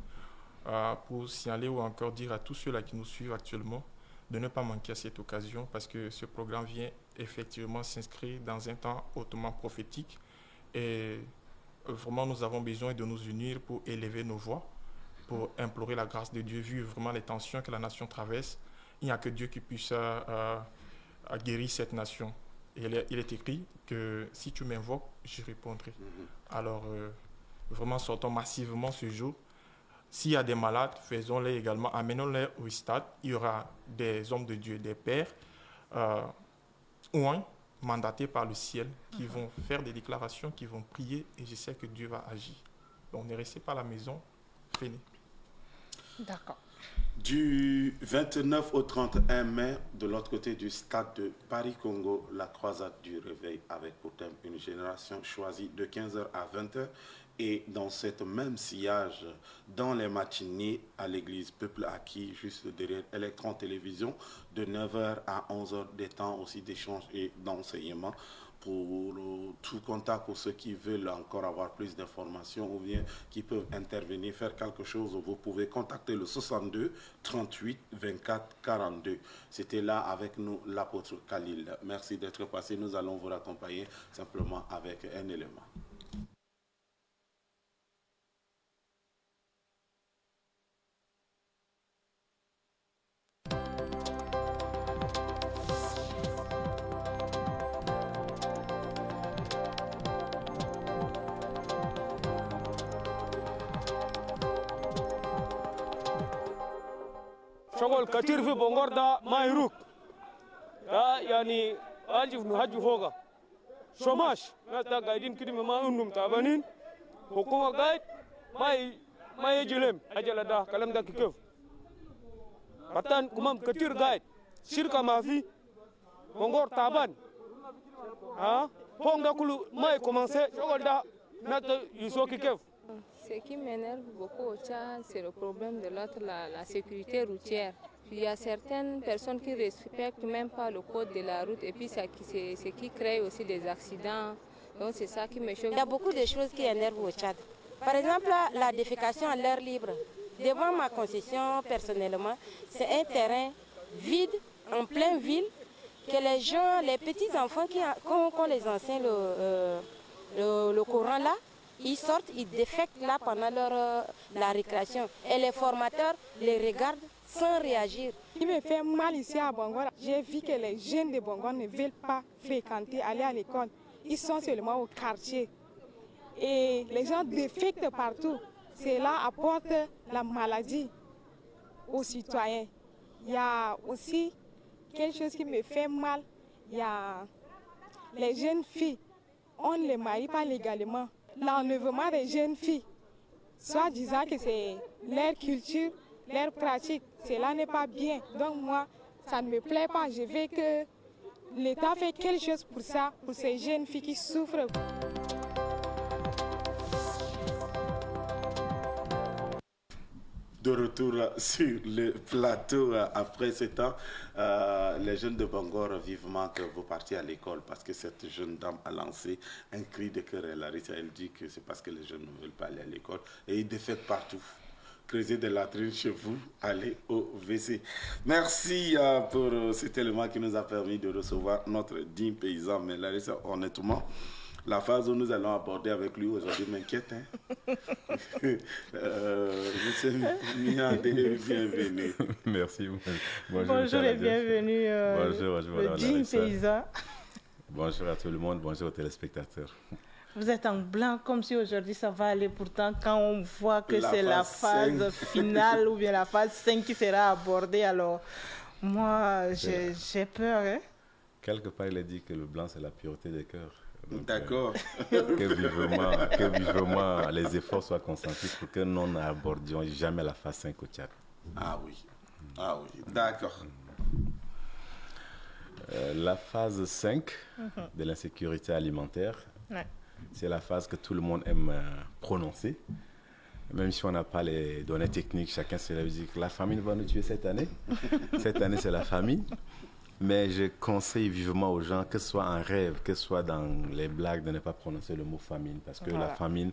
pour signaler ou encore dire à tous ceux-là qui nous suivent actuellement de ne pas manquer à cette occasion, parce que ce programme vient effectivement s'inscrire dans un temps hautement prophétique, et vraiment nous avons besoin de nous unir pour élever nos voix, pour implorer la grâce de Dieu, vu vraiment les tensions que la nation traverse. Il n'y a que Dieu qui puisse guérir cette nation. Et il est écrit que si tu m'invoques, je répondrai. Alors vraiment sortons massivement ce jour. S'il y a des malades, faisons-les également, amenons-les au stade. Il y aura des hommes de Dieu, des pères, mandatés par le ciel, qui vont faire des déclarations, qui vont prier, et je sais que Dieu va agir. Donc ne restez pas à la maison, venez. D'accord. Du 29 au 31 mai, de l'autre côté du stade de Paris-Congo, la croisade du réveil avec pour thème une génération choisie de 15h à 20h. Et dans cette même sillage, dans les matinées à l'église Peuple Acquis, juste derrière Electron Télévision, de 9h à 11h, des temps aussi d'échange et d'enseignement. Pour tout contact, pour ceux qui veulent encore avoir plus d'informations ou bien qui peuvent intervenir, faire quelque chose, vous pouvez contacter le 62 38 24 42. C'était là avec nous l'apôtre Khalil. Merci d'être passé. Nous allons vous raccompagner simplement avec un élément. شغل كتير في بونغور ده ما يروق ده يعني أجي نهج فوقه شماش ناس ده قاعدين كده ما أنهم تعبانين حكومة قاعد ما يجي لهم أجل ده كلام ده كيف كتان كمان كتير قاعد شركة ما في بونغور تعبان فوق ده كله ما يكمنسي شغل ده ناس يسوق كيف. Ce qui m'énerve beaucoup au Tchad, c'est le problème de la sécurité routière. Il y a certaines personnes qui ne respectent même pas le code de la route et puis c'est ce qui crée aussi des accidents. Donc c'est ça qui me choque. Il y a beaucoup de choses qui énervent au Tchad. Par exemple, la défécation à l'air libre. Devant ma concession, personnellement, c'est un terrain vide, en pleine ville, que les gens, les petits-enfants qui ont les anciens le courant là, ils sortent, ils défectent là pendant la récréation. Et les formateurs les regardent sans réagir. Ce qui me fait mal ici à Bongor, j'ai vu que les jeunes de Bongor ne veulent pas fréquenter, aller à l'école. Ils sont seulement au quartier. Et les gens défectent partout. Cela apporte la maladie aux citoyens. Il y a aussi quelque chose qui me fait mal. Il y a les jeunes filles. On ne les marie pas légalement. L'enlèvement des jeunes filles, soit disant que c'est leur culture, leur pratique, cela n'est pas bien. Donc moi, ça ne me plaît pas. Je veux que l'État fait quelque chose pour ça, pour ces jeunes filles qui souffrent. De retour sur le plateau après ce temps, les jeunes de Bongor vivement que vous partiez à l'école parce que cette jeune dame a lancé un cri de querelle. Larissa, elle dit que c'est parce que les jeunes ne veulent pas aller à l'école et ils défèquent partout. Creuser des latrines chez vous, allez au WC. Merci pour cet élément qui nous a permis de recevoir notre digne paysan. Mais Larissa, honnêtement, la phase où nous allons aborder avec lui aujourd'hui m'inquiète. Monsieur Miandé, bienvenue. Merci. Bonjour et bienvenue, bonjour, le digne paysan. Bonjour à tout le monde, bonjour aux téléspectateurs. Vous êtes en blanc comme si aujourd'hui ça va aller. Pourtant, quand on voit que c'est la phase finale ou bien la phase 5 qui sera abordée, alors moi j'ai peur. Hein? Quelque part, il a dit que le blanc c'est la pureté des cœurs. D'accord. Que vivement les efforts soient consentis pour que nous n'abordions jamais la phase 5 au Tchad. Ah oui, d'accord. La phase 5 de l'insécurité alimentaire, c'est la phase que tout le monde aime prononcer. Même si on n'a pas les données techniques, chacun se dit que la famine va nous tuer cette année. Cette année, c'est la famine. Mais je conseille vivement aux gens, que ce soit en rêve, que ce soit dans les blagues, de ne pas prononcer le mot famine. Parce que la famine,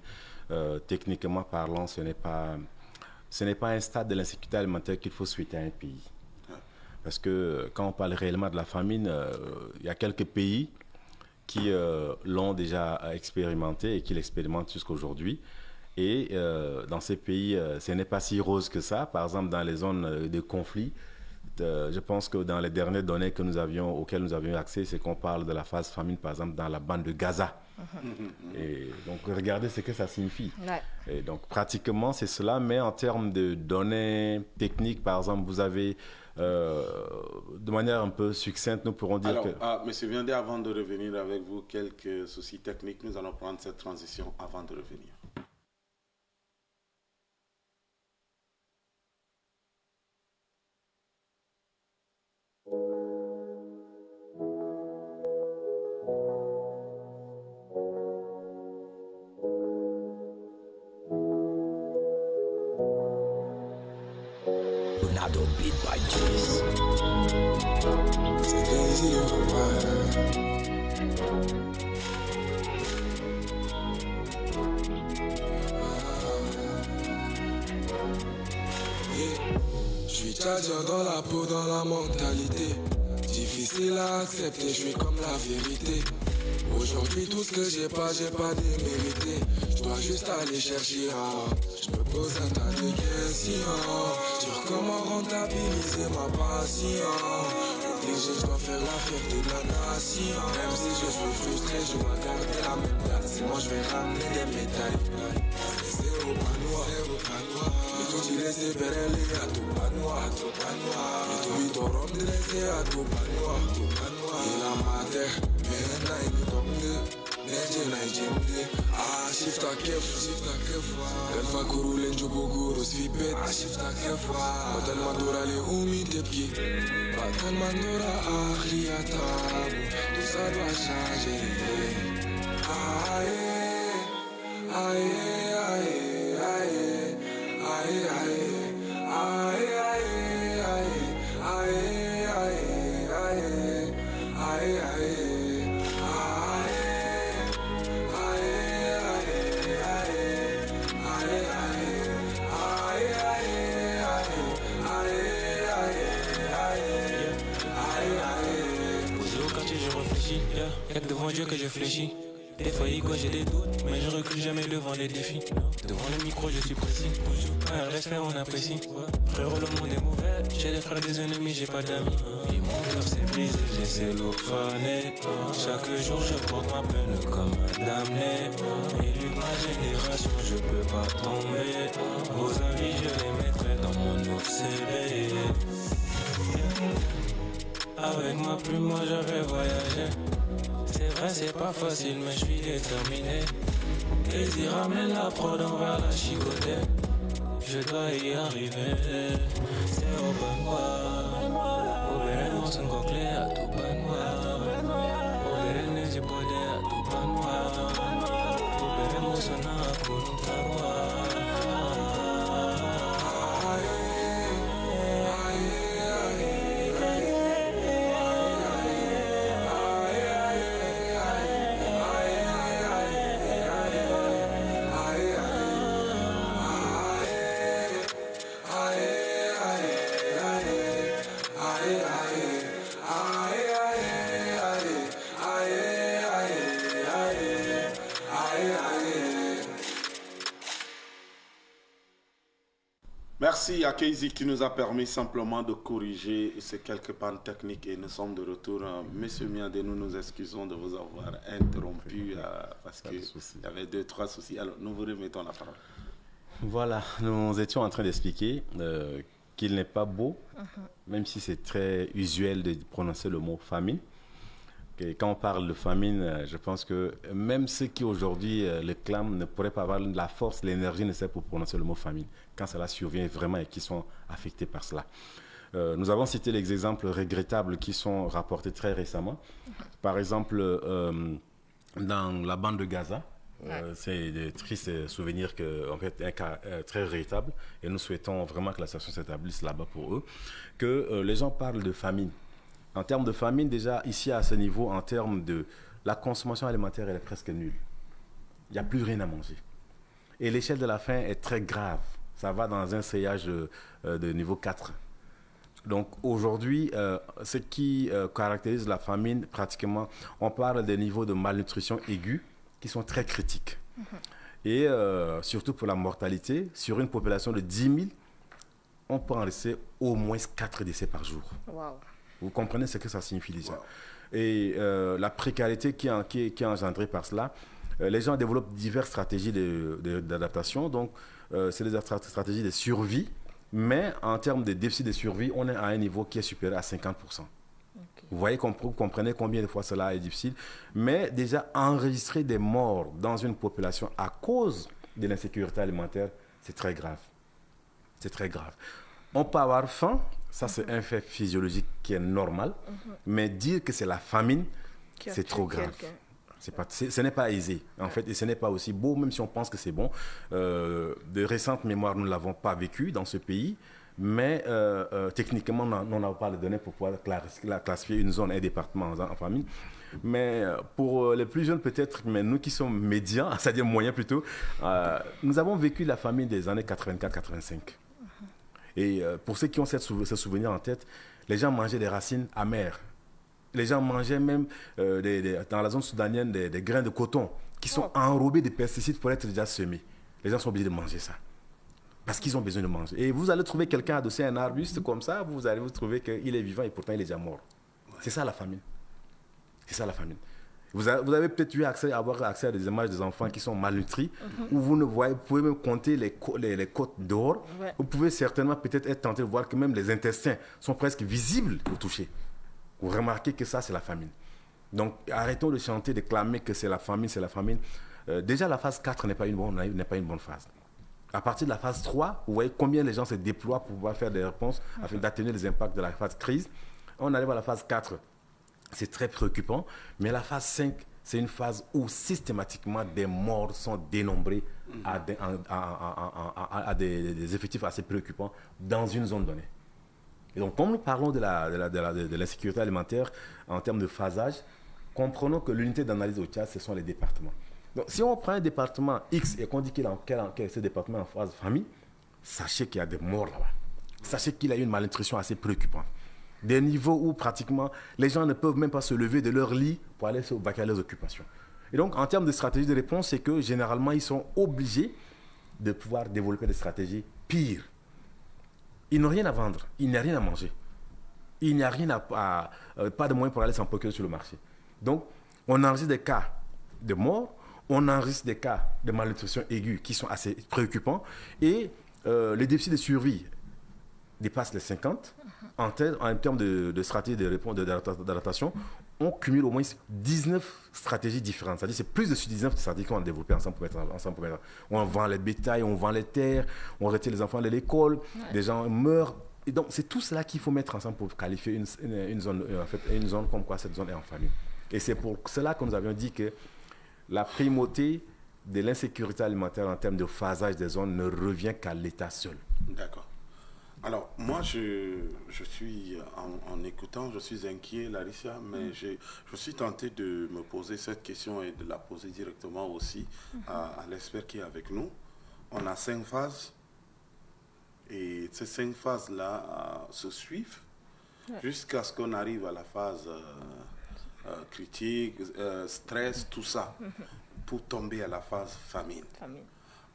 techniquement parlant, ce n'est pas un stade de l'insécurité alimentaire qu'il faut souhaiter à un pays. Parce que quand on parle réellement de la famine, il y a quelques pays qui l'ont déjà expérimenté et qui l'expérimentent jusqu'aujourd'hui. Et dans ces pays, ce n'est pas si rose que ça. Par exemple, dans les zones de conflit, je pense que dans les dernières données auxquelles nous avions accès, c'est qu'on parle de la phase famine, par exemple, dans la bande de Gaza. Et donc, regardez ce que ça signifie. Et donc, pratiquement, c'est cela. Mais en termes de données techniques, par exemple, vous avez, de manière un peu succincte, nous pourrons dire Monsieur Viandé, avant de revenir avec vous, quelques soucis techniques, nous allons prendre cette transition avant de revenir. Ronaldo beat by Juice. C'est Daisy Je suis tchadien dans la peau, dans la mentalité. Difficile à accepter, je suis comme la vérité. Aujourd'hui tout ce que j'ai pas démérité. Je dois juste aller chercher je me pose un tas de questions sur comment rentabiliser ma passion. Le prestigieux, je dois faire la fierté de la nation. Même si je suis frustré, je dois garder la même place. Sinon je vais ramener des médailles. Zéro panois, et tout il laisse perler à tout panois, et tout il t'aura dressé à tout panois. Il a ma terre, mais là il me tombe. Shifta kef Elfa guru lenjo boguru svipet Shifta kef Batan mandora le umi tepki Batan mandora akhri atabu Tout ça doit changer. Aye, aye, aye, aye, aye, aye, aye, aye, aye, aye. Y'a que devant Dieu que je fléchis. Des fois, quoi, j'ai des doutes, mais je recule jamais devant les défis. Devant le micro, je suis précis. Un respect, on apprécie. Frérot, le monde est mauvais. J'ai des frères, des ennemis, j'ai pas d'amis. Et mon cœur s'est brisé, j'essaie de l'ophaner. Chaque jour, je porte ma peine comme un damné. Élu de ma génération, je peux pas tomber. Vos avis, je les mettrai dans mon OCB. Avec ma plume, moi je vais voyager. C'est vrai, c'est pas facile, mais je suis déterminé. Désir ramène la prod, on va la chicoter. Je dois y arriver. C'est au banwa. Au bérén, on s'en coquelait à tout banwa. Au bérén, j'ai bodé à tout banwa. Au bérén, on s'en a pour nous taroua. Merci à Keizi qui nous a permis simplement de corriger ces quelques pannes techniques et nous sommes de retour. Monsieur Miandé, nous nous excusons de vous avoir interrompu parce qu'il y avait 2-3 soucis. Alors, nous vous remettons la parole. Voilà, nous étions en train d'expliquer qu'il n'est pas beau, même si c'est très usuel de prononcer le mot famine. Et quand on parle de famine, je pense que même ceux qui aujourd'hui le clament ne pourraient pas avoir la force, l'énergie nécessaire pour prononcer le mot famine, quand cela survient vraiment et qui sont affectés par cela. Nous avons cité les exemples regrettables qui sont rapportés très récemment. Par exemple, dans la bande de Gaza, c'est des tristes souvenirs, en fait, un cas très regrettable. Et nous souhaitons vraiment que la situation s'établisse là-bas pour eux. Que les gens parlent de famine. En termes de famine, déjà, ici, à ce niveau, en termes de la consommation alimentaire, elle est presque nulle. Il n'y a plus rien à manger. Et l'échelle de la faim est très grave. Ça va dans un seuillage de niveau 4. Donc, aujourd'hui, ce qui caractérise la famine, pratiquement, on parle des niveaux de malnutrition aiguë qui sont très critiques. Et surtout pour la mortalité, sur une population de 10 000, on peut en laisser au moins 4 décès par jour. Wow. Vous comprenez ce que ça signifie déjà. Wow. Et la précarité qui est engendrée par cela, les gens développent diverses stratégies d'adaptation. Donc, c'est des stratégies de survie, mais en termes de déficit de survie, on est à un niveau qui est supérieur à 50%. Okay. Vous voyez, vous comprenez combien de fois cela est difficile. Mais déjà, enregistrer des morts dans une population à cause de l'insécurité alimentaire, c'est très grave. C'est très grave. On peut avoir faim. Ça, c'est un fait physiologique qui est normal. Mais dire que c'est la famine, c'est trop grave. Ce n'est pas aisé, en fait, et ce n'est pas aussi beau, même si on pense que c'est bon. De récentes mémoires, nous ne l'avons pas vécu dans ce pays, mais techniquement, on n'a pas les données pour pouvoir classifier une zone, un département en famine. Mais pour les plus jeunes peut-être, mais nous qui sommes médians, c'est-à-dire moyens plutôt, nous avons vécu la famine des années 84-85. Et pour ceux qui ont ce souvenir en tête, les gens mangeaient des racines amères. Les gens mangeaient même, dans la zone soudanienne, des grains de coton qui sont enrobés de pesticides pour être déjà semés. Les gens sont obligés de manger ça. Parce qu'ils ont besoin de manger. Et vous allez trouver quelqu'un adossé à un arbuste comme ça, vous allez vous trouver qu'il est vivant et pourtant il est déjà mort. C'est ça la famine. C'est ça la famine. Vous avez peut-être eu avoir accès à des images des enfants qui sont malnutris, où vous pouvez même compter les côtes dehors. Ouais. Vous pouvez certainement peut-être être tenté de voir que même les intestins sont presque visibles au toucher. Vous remarquez que ça, c'est la famine. Donc, arrêtons de chanter, de clamer que c'est la famine, c'est la famine. Déjà, la phase 4 n'est pas une bonne phase. À partir de la phase 3, vous voyez combien les gens se déploient pour pouvoir faire des réponses afin d'atténuer les impacts de la phase crise. On arrive à la phase 4. C'est très préoccupant, mais la phase 5, c'est une phase où systématiquement des morts sont dénombrés à des effectifs assez préoccupants dans une zone donnée. Et donc, comme nous parlons de l'insécurité alimentaire en termes de phasage, comprenons que l'unité d'analyse au Tchad, ce sont les départements. Donc, si on prend un département X et qu'on dit qu'il est ce département en phase famille, sachez qu'il y a des morts là-bas. Sachez qu'il y a une malnutrition assez préoccupante. Des niveaux où pratiquement les gens ne peuvent même pas se lever de leur lit pour aller se vaquer à leurs occupations. Et donc, en termes de stratégie de réponse, c'est que généralement, ils sont obligés de pouvoir développer des stratégies pires. Ils n'ont rien à vendre, il n'y a rien à manger. Il n'y a rien pas de moyens pour aller s'en procurer sur le marché. Donc, on enregistre des cas de mort, on enregistre des cas de malnutrition aiguë qui sont assez préoccupants et les déficits de survie dépassent les 50. En termes de stratégie de réponse d'adaptation, on cumule au moins 19 stratégies différentes. C'est-à-dire c'est plus de 19 stratégies qu'on a développées ensemble pour mettre. On vend les bétails, on vend les terres, on retire les enfants de l'école, des gens meurent. Et donc c'est tout cela qu'il faut mettre ensemble pour qualifier une zone comme quoi cette zone est en famine. Et c'est pour cela que nous avions dit que la primauté de l'insécurité alimentaire en termes de phasage des zones ne revient qu'à l'État seul. D'accord. Alors, moi, je suis, en écoutant, je suis inquiet, Larissa, mais je suis tenté de me poser cette question et de la poser directement aussi à l'expert qui est avec nous. On a 5 phases, et ces 5 phases-là se suivent jusqu'à ce qu'on arrive à la phase critique, stress, tout ça, pour tomber à la phase famine.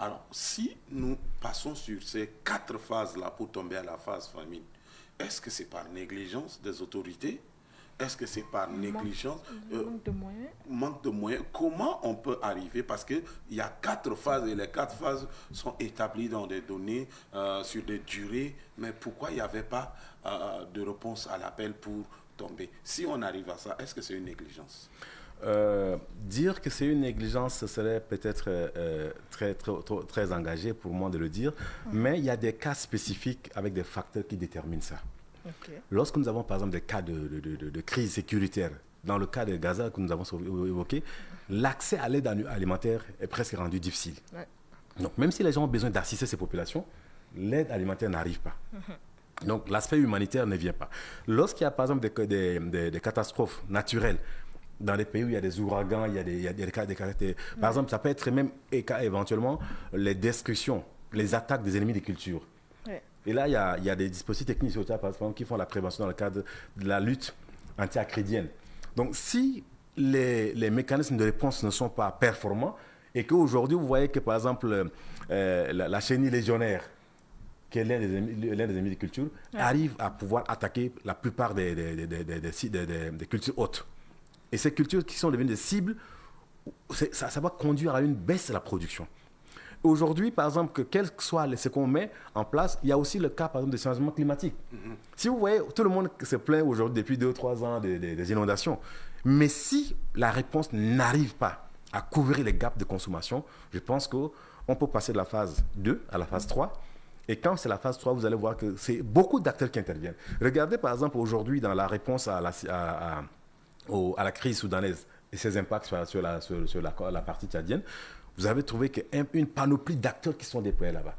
Alors, si nous passons sur ces 4 phases-là pour tomber à la phase famine, est-ce que c'est par négligence des autorités? Est-ce que c'est par négligence? Manque de moyens. Comment on peut arriver? Parce qu'il y a 4 phases et les 4 phases sont établies dans des données sur des durées. Mais pourquoi il n'y avait pas de réponse à l'appel pour tomber? Si on arrive à ça, est-ce que c'est une négligence? Dire que c'est une négligence, ce serait peut-être très engagé pour moi de le dire, mais il y a des cas spécifiques avec des facteurs qui déterminent ça. Lorsque nous avons par exemple des cas de crise sécuritaire, dans le cas de Gaza que nous avons évoqué, l'accès à l'aide alimentaire est presque rendu difficile. Donc même si les gens ont besoin d'assister ces populations, l'aide alimentaire n'arrive pas. Donc l'aspect humanitaire ne vient pas. Lorsqu'il y a par exemple des catastrophes naturelles, dans les pays où il y a des ouragans, il y a des cas. Par exemple, ça peut être même éventuellement les destructions, les attaques des ennemis des cultures. Et là, il y a des dispositifs techniques sur le par exemple, qui font la prévention dans le cadre de la lutte anti-acridienne. Donc, si les mécanismes de réponse ne sont pas performants et qu'aujourd'hui, vous voyez que, par exemple, la chenille légionnaire, qui est l'un des ennemis des cultures, arrive à pouvoir attaquer la plupart des cultures hautes. Et ces cultures qui sont devenues des cibles, ça va conduire à une baisse de la production. Aujourd'hui, par exemple, quel que soit ce qu'on met en place, il y a aussi le cas, par exemple, des changements climatiques. Si vous voyez, tout le monde se plaint aujourd'hui depuis 2 ou 3 ans des inondations. Mais si la réponse n'arrive pas à couvrir les gaps de consommation, je pense qu'on peut passer de la phase 2 à la phase 3. Et quand c'est la phase 3, vous allez voir que c'est beaucoup d'acteurs qui interviennent. Regardez, par exemple, aujourd'hui, dans la réponse à la crise soudanaise et ses impacts sur la partie tchadienne, vous avez trouvé qu'une panoplie d'acteurs qui sont déployés là-bas.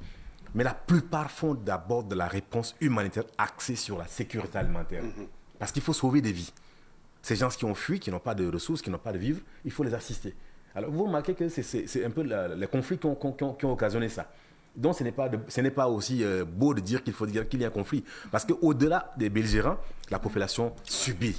Mais la plupart font d'abord de la réponse humanitaire axée sur la sécurité alimentaire. Parce qu'il faut sauver des vies. Ces gens qui ont fui, qui n'ont pas de ressources, qui n'ont pas de vivres, il faut les assister. Alors vous remarquez que c'est un peu les conflits qui ont occasionné ça. Donc ce n'est pas aussi beau de dire qu'il y a un conflit. Parce qu'au-delà des belligérants, la population subit.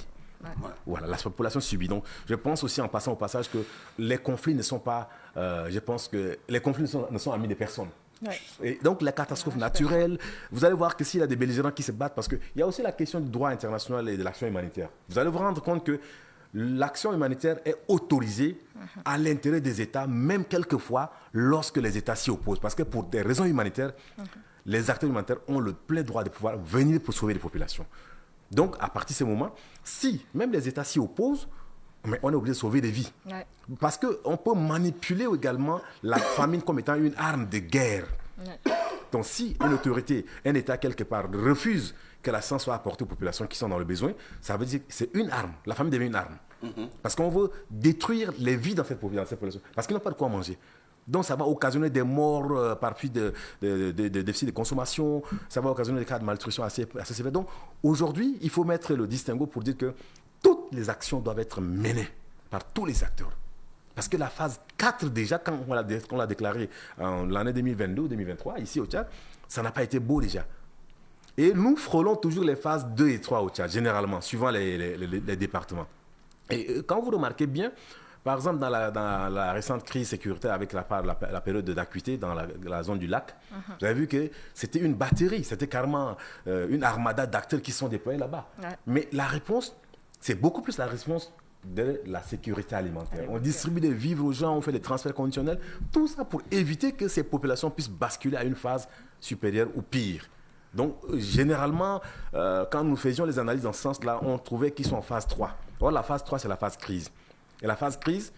Voilà, la population subit. Donc, je pense aussi en passant au passage que les conflits ne sont pas... je pense que les conflits ne sont amis des personnes. Ouais. Et donc, la catastrophe naturelle, vous allez voir que s'il y a des belligérants qui se battent, parce qu'il y a aussi la question du droit international et de l'action humanitaire. Vous allez vous rendre compte que l'action humanitaire est autorisée à l'intérêt des États, même quelquefois lorsque les États s'y opposent. Parce que pour des raisons humanitaires, les acteurs humanitaires ont le plein droit de pouvoir venir pour sauver les populations. Donc, à partir de ce moment, si même les États s'y opposent, mais on est obligé de sauver des vies. Ouais. Parce qu'on peut manipuler également la famine comme étant une arme de guerre. Ouais. Donc, si une autorité, un État quelque part, refuse que l'assistance soit apportée aux populations qui sont dans le besoin, ça veut dire que c'est une arme. La famine devient une arme. Parce qu'on veut détruire les vies dans cette population. Parce qu'ils n'ont pas de quoi manger. Donc, ça va occasionner des morts par suite de déficit de consommation. Ça va occasionner des cas de malnutrition assez sévères. Donc, aujourd'hui, il faut mettre le distinguo pour dire que toutes les actions doivent être menées par tous les acteurs. Parce que la phase 4, déjà, quand on l'a déclaré en l'année 2022 ou 2023, ici au Tchad, ça n'a pas été beau déjà. Et nous frôlons toujours les phases 2 et 3 au Tchad, généralement, suivant les départements. Et quand vous remarquez bien, par exemple, dans la récente crise sécuritaire avec la période d'acuité dans la zone du lac, vous avez vu que c'était une batterie, c'était carrément une armada d'acteurs qui sont déployés là-bas. Ouais. Mais la réponse, c'est beaucoup plus la réponse de la sécurité alimentaire. On distribue des vivres aux gens, on fait des transferts conditionnels, tout ça pour éviter que ces populations puissent basculer à une phase supérieure ou pire. Donc, généralement, quand nous faisions les analyses dans ce sens-là, on trouvait qu'ils sont en phase 3. Or, la phase 3, c'est la phase crise. Et la phase crise,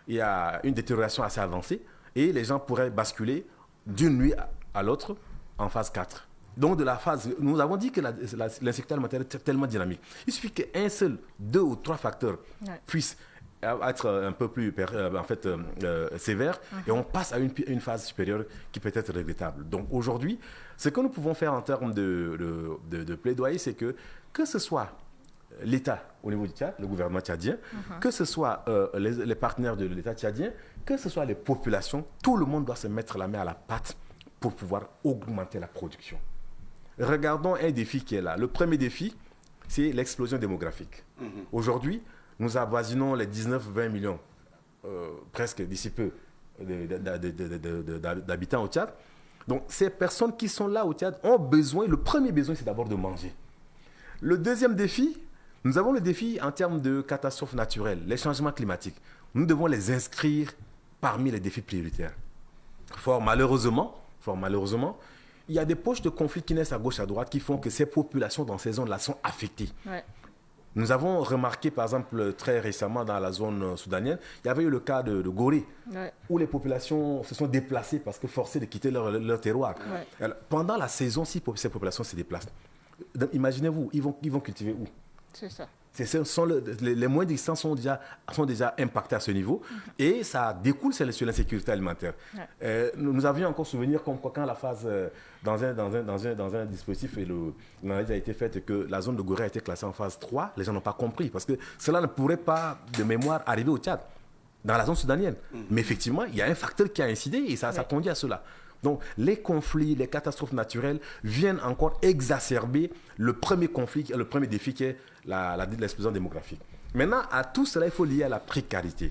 il y a une détérioration assez avancée et les gens pourraient basculer d'une nuit à l'autre en phase 4. Donc, de la phase, nous avons dit que l'insécurité alimentaire est tellement dynamique. Il suffit qu'un seul, 2 ou 3 facteurs puissent être un peu plus sévère et on passe à une phase supérieure qui peut être regrettable. Donc, aujourd'hui, ce que nous pouvons faire en termes de plaidoyer, c'est que ce soit l'État au niveau du Tchad, le gouvernement tchadien, que ce soit les partenaires de l'État tchadien, que ce soit les populations, tout le monde doit se mettre la main à la pâte pour pouvoir augmenter la production. Regardons un défi qui est là. Le premier défi, c'est l'explosion démographique. Aujourd'hui, nous avoisinons les 19-20 millions, presque d'ici peu, d'habitants au Tchad. Donc, ces personnes qui sont là au Tchad ont besoin, le premier besoin, c'est d'abord de manger. Le deuxième défi, nous avons le défi en termes de catastrophes naturelles, les changements climatiques. Nous devons les inscrire parmi les défis prioritaires. Fort malheureusement, il y a des poches de conflits qui naissent à gauche, à droite, qui font que ces populations dans ces zones-là sont affectées. Ouais. Nous avons remarqué, par exemple, très récemment dans la zone soudanienne, il y avait eu le cas de Gorée, où les populations se sont déplacées parce que forcées de quitter leur terroir. Ouais. Alors, pendant la saison, si ces populations se déplacent, imaginez-vous, ils vont cultiver où? C'est ça. Les moyens d'existence sont déjà impactés à ce niveau et ça découle sur l'insécurité alimentaire. Ouais. Nous avions encore souvenir comme quand la phase, dans un dispositif, et l'analyse a été faite que la zone de Gorée a été classée en phase 3, les gens n'ont pas compris parce que cela ne pourrait pas, de mémoire, arriver au Tchad, dans la zone soudanienne. Mais effectivement, il y a un facteur qui a incidé et ça conduit à cela. Donc, les conflits, les catastrophes naturelles viennent encore exacerber le premier conflit, le premier défi qui est l'explosion démographique. Maintenant, à tout cela, il faut lier à la précarité.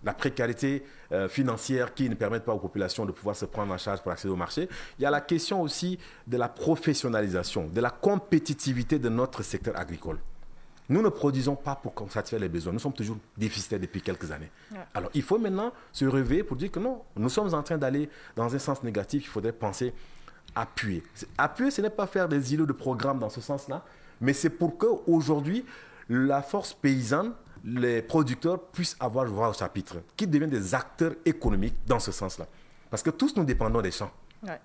La précarité financière qui ne permet pas aux populations de pouvoir se prendre en charge pour accéder au marché. Il y a la question aussi de la professionnalisation, de la compétitivité de notre secteur agricole. Nous ne produisons pas pour satisfaire les besoins. Nous sommes toujours déficitaires depuis quelques années. Ouais. Alors, il faut maintenant se réveiller pour dire que non, nous sommes en train d'aller dans un sens négatif. Il faudrait penser appuyer. Appuyer, ce n'est pas faire des îlots de programmes dans ce sens-là, mais c'est pour qu'aujourd'hui, la force paysanne, les producteurs puissent avoir voix au chapitre, qu'ils deviennent des acteurs économiques dans ce sens-là. Parce que tous nous dépendons des champs. Ouais.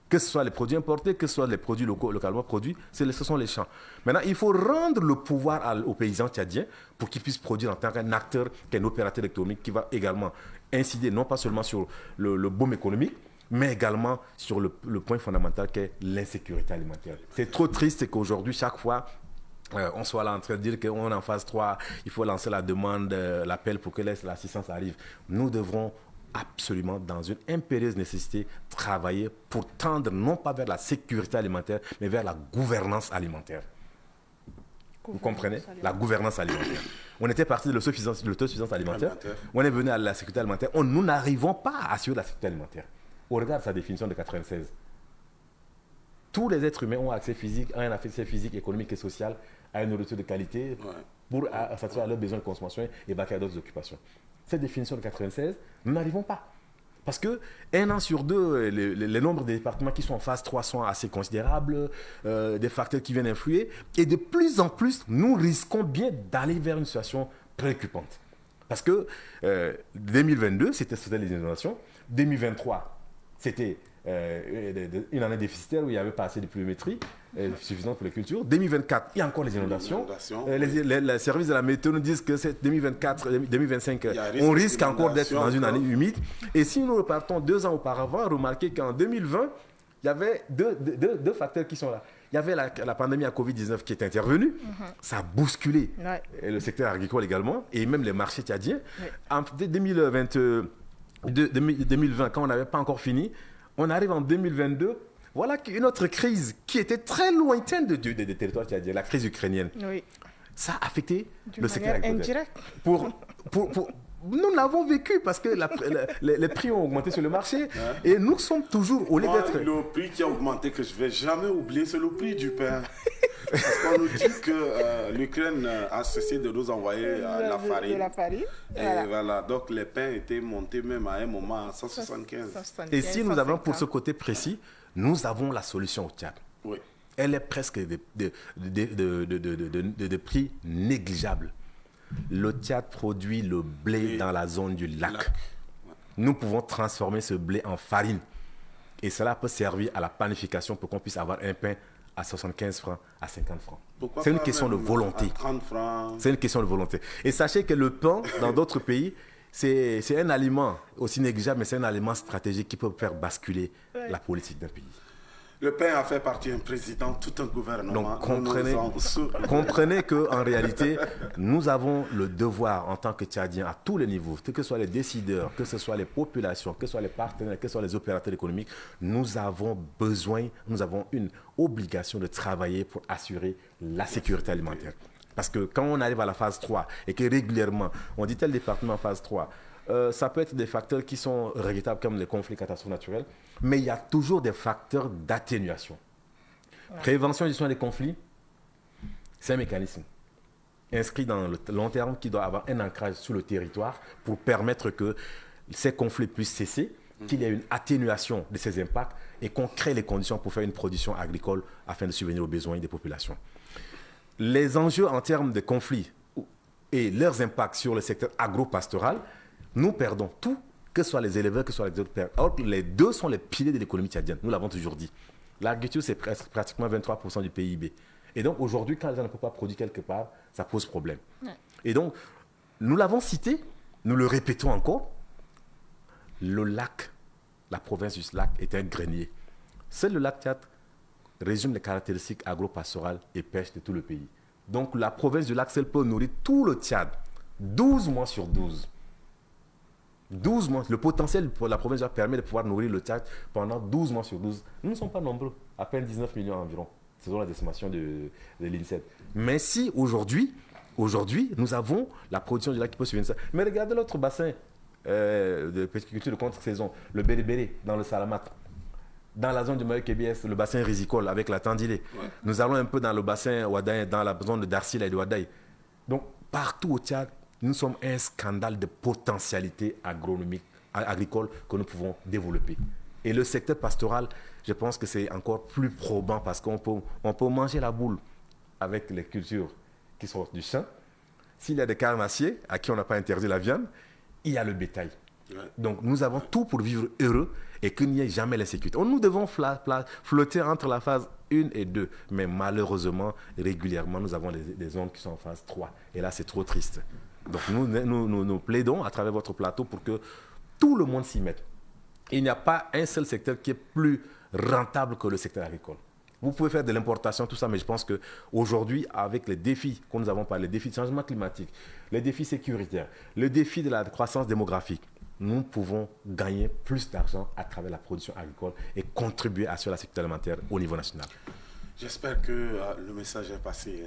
Que ce soit les produits importés, que ce soit les produits localement produits, ce sont les champs. Maintenant, il faut rendre le pouvoir aux paysans tchadiens pour qu'ils puissent produire en tant qu'un acteur, qu'un opérateur économique qui va également incider non pas seulement sur le boom économique, mais également sur le point fondamental qu'est l'insécurité alimentaire. C'est trop triste qu'aujourd'hui, chaque fois, on soit là en train de dire qu'on est en phase 3, il faut lancer la demande, l'appel pour que l'assistance arrive. Nous devrons absolument, dans une impérieuse nécessité, travailler pour tendre non pas vers la sécurité alimentaire, mais vers la gouvernance alimentaire. Vous comprenez? La gouvernance alimentaire. On était parti de l'autosuffisance alimentaire, on est venu à la sécurité alimentaire. Nous n'arrivons pas à assurer la sécurité alimentaire. On regarde sa définition de 96. Tous les êtres humains ont accès physique, économique et social à une nourriture de qualité pour satisfaire leurs besoins de consommation et vaquer à d'autres occupations. Cette définition de 96, nous n'arrivons pas. Parce que 1 an sur 2, les nombres des départements qui sont en phase 3 sont assez considérables, des facteurs qui viennent influer. Et de plus en plus, nous risquons bien d'aller vers une situation préoccupante. Parce que 2022, c'était les inondations. 2023, c'était une année déficitaire où il n'y avait pas assez de pluviométrie suffisante pour les cultures. 2024, il y a encore les inondations. Les services de la météo nous disent que c'est 2025, on risque encore d'être dans une année humide. Et si nous repartons 2 ans auparavant, remarquez qu'en 2020, il y avait deux facteurs qui sont là. Il y avait la pandémie à Covid-19 qui est intervenue. Ça a bousculé le secteur agricole également et même les marchés tchadiens. En 2020, quand on n'avait pas encore fini, on arrive en 2022. Voilà une autre crise qui était très lointaine des territoires tchadiens, la crise ukrainienne. Ça a affecté le secteur agricole. Nous l'avons vécu parce que les prix ont augmenté sur le marché et nous sommes toujours au lieu d'être... Le prix qui a augmenté que je ne vais jamais oublier, c'est le prix du pain. Parce qu'on nous dit que l'Ukraine a cessé de nous envoyer la farine. Et voilà, donc les pains étaient montés même à un moment à 175. Et si nous avons pour ce côté précis, nous avons la solution au Tchad. Oui. Elle est presque de prix négligeables. Le Tchad produit le blé dans la zone du lac. Nous pouvons transformer ce blé en farine. Et cela peut servir à la panification pour qu'on puisse avoir un pain à 75 francs, à 50 francs. C'est une question de volonté. 30 francs. C'est une question de volonté. Et sachez que le pain, dans d'autres pays, c'est un aliment aussi négligeable, mais c'est un aliment stratégique qui peut faire basculer la politique d'un pays. Le pain a fait partie d'un président, tout un gouvernement. Donc comprenez qu'en réalité, nous avons le devoir en tant que Tchadiens à tous les niveaux, que ce soit les décideurs, que ce soit les populations, que ce soit les partenaires, que ce soit les opérateurs économiques, nous avons une obligation de travailler pour assurer la sécurité alimentaire. Parce que quand on arrive à la phase 3 et que régulièrement, on dit tel département en phase 3, ça peut être des facteurs qui sont regrettables comme les conflits, catastrophes naturelles, mais il y a toujours des facteurs d'atténuation. Prévention et gestion des conflits, c'est un mécanisme inscrit dans le long terme qui doit avoir un ancrage sur le territoire pour permettre que ces conflits puissent cesser, qu'il y ait une atténuation de ces impacts et qu'on crée les conditions pour faire une production agricole afin de subvenir aux besoins des populations. Les enjeux en termes de conflits et leurs impacts sur le secteur agro-pastoral, nous perdons tout, que ce soit les éleveurs, que ce soit les autres. Or, les deux sont les piliers de l'économie tchadienne. Nous l'avons toujours dit. L'agriculture, c'est pratiquement 23% du PIB. Et donc, aujourd'hui, quand les gens ne peuvent pas produire quelque part, ça pose problème. Et donc, nous l'avons cité, nous le répétons encore, le lac, la province du lac est un grenier. Seul le lac Tchad résume les caractéristiques agro-pastorales et pêche de tout le pays. Donc, la province du lac seule peut nourrir tout le Tchad, 12 mois sur 12. 12 mois, le potentiel pour la province permet de pouvoir nourrir le Tchad pendant 12 mois sur 12. Nous ne sommes pas nombreux, à peine 19 millions environ, selon la décimation de l'INSET. Mais si aujourd'hui, nous avons la production du lac qui peut subvenir ça. Mais regardez l'autre bassin de pisciculture de contre-saison, le Bérébéré, dans le Salamat. Dans la zone du Mayo-KBS, le bassin risicole avec la Tandilé. Nous allons un peu dans le bassin Ouadaï, dans la zone de Darsila et de Ouadaï. Donc, partout au Tchad, nous sommes un scandale de potentialité agricole que nous pouvons développer. Et le secteur pastoral, je pense que c'est encore plus probant parce qu'on peut manger la boule avec les cultures qui sont du champ. S'il y a des carnassiers à qui on n'a pas interdit la viande, il y a le bétail. Donc nous avons tout pour vivre heureux et qu'il n'y ait jamais l'insécurité. Nous devons flotter entre la phase 1 et 2, mais malheureusement, régulièrement, nous avons des zones qui sont en phase 3. Et là, c'est trop triste. Donc nous plaidons à travers votre plateau pour que tout le monde s'y mette. Il n'y a pas un seul secteur qui est plus rentable que le secteur agricole. Vous pouvez faire de l'importation, tout ça, mais je pense qu'aujourd'hui, avec les défis que nous avons parlé, les défis de changement climatique, les défis sécuritaires, le défi de la croissance démographique, nous pouvons gagner plus d'argent à travers la production agricole et contribuer à la sécurité alimentaire au niveau national. J'espère que le message est passé.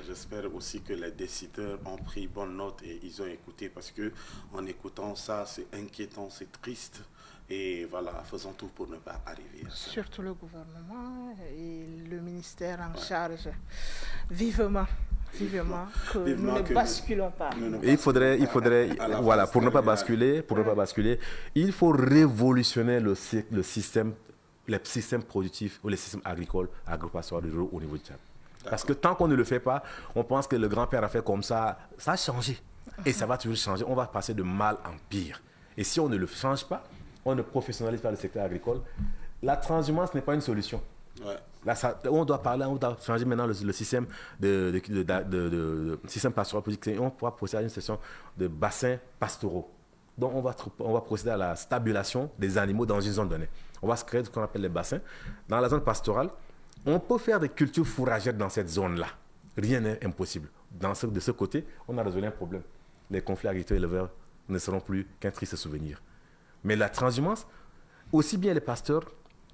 J'espère aussi que les décideurs ont pris bonne note et ils ont écouté parce que en écoutant ça, c'est inquiétant, c'est triste Et voilà, faisons tout pour ne pas arriver à ça. Surtout le gouvernement et le ministère en charge. Vivement que nous ne basculons pas. Et il faudrait voilà, pour ne pas basculer, il faut révolutionner les systèmes productifs ou les systèmes agricoles, agro-pastoraux au niveau du Tchad. Parce que tant qu'on ne le fait pas, on pense que le grand-père a fait comme ça, ça a changé. Et ça va toujours changer. On va passer de mal en pire. Et si on ne le change pas, on ne professionnalise pas le secteur agricole, la transhumance n'est pas une solution. Ouais. Là, on doit changer maintenant le système système pastoral politique. On pourra procéder à une session de bassins pastoraux. Donc, on va procéder à la stabulation des animaux dans une zone donnée. On va se créer ce qu'on appelle les bassins. Dans la zone pastorale, on peut faire des cultures fourragères dans cette zone-là. Rien n'est impossible. De ce côté, on a résolu un problème. Les conflits agriculteurs-éleveurs ne seront plus qu'un triste souvenir. Mais la transhumance, aussi bien les pasteurs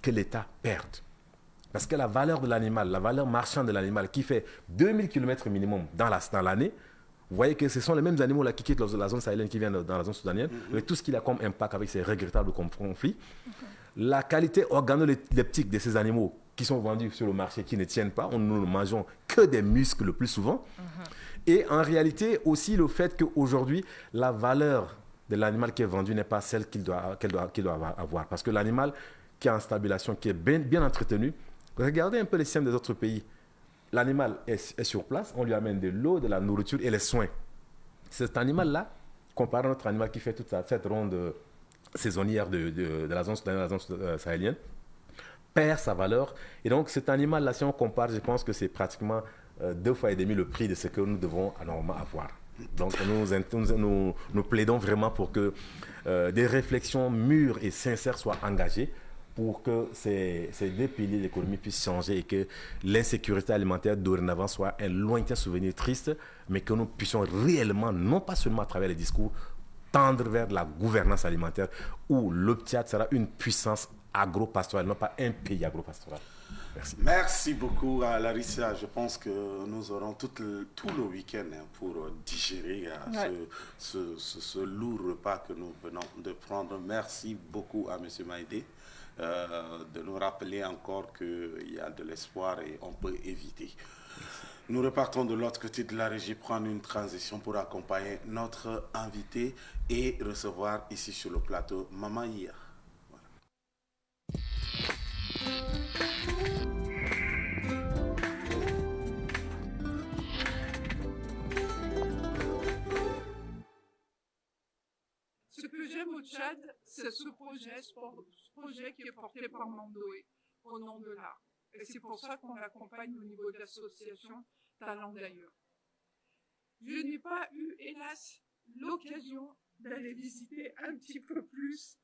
que l'État perdent. Parce que la valeur de l'animal, la valeur marchande de l'animal qui fait 2000 km minimum dans l'année, vous voyez que ce sont les mêmes animaux là qui quittent la zone sahélienne qui viennent dans la zone soudanienne, avec tout ce qu'il a comme impact avec ces regrettables conflits. La qualité organoleptique de ces animaux qui sont vendus sur le marché, qui ne tiennent pas, nous ne mangeons que des muscles le plus souvent. Et en réalité aussi le fait qu'aujourd'hui, la valeur de l'animal qui est vendu n'est pas celle qu'il doit avoir. Parce que l'animal qui est en stabulation, qui est bien entretenu, regardez un peu les systèmes des autres pays. L'animal est sur place, on lui amène de l'eau, de la nourriture et les soins. Cet animal-là, comparé à notre animal qui fait toute cette ronde saisonnière de la zone sahélienne, perd sa valeur. Et donc cet animal-là, si on compare, je pense que c'est pratiquement 2,5 fois le prix de ce que nous devons normalement avoir. Donc nous plaidons vraiment pour que des réflexions mûres et sincères soient engagées pour que ces deux piliers de l'économie puissent changer et que l'insécurité alimentaire dorénavant soit un lointain souvenir triste, mais que nous puissions réellement, non pas seulement à travers les discours, tendre vers la gouvernance alimentaire où le Tchad sera une puissance agro-pastorale, non pas un pays agro-pastoral. Merci. Merci beaucoup à Larissa. Je pense que nous aurons tout le week-end pour digérer ce lourd repas que nous venons de prendre. Merci beaucoup à M. Maïdé de nous rappeler encore qu'il y a de l'espoir et on peut éviter. Nous repartons de l'autre côté de la régie, prendre une transition pour accompagner notre invité et recevoir ici sur le plateau Maman Ia. Ce que j'aime au Tchad, c'est ce projet qui est porté par Mandoé au nom de l'art. Et c'est pour ça qu'on l'accompagne au niveau de l'association Talent d'ailleurs. Je n'ai pas eu, hélas, l'occasion d'aller visiter un petit peu plus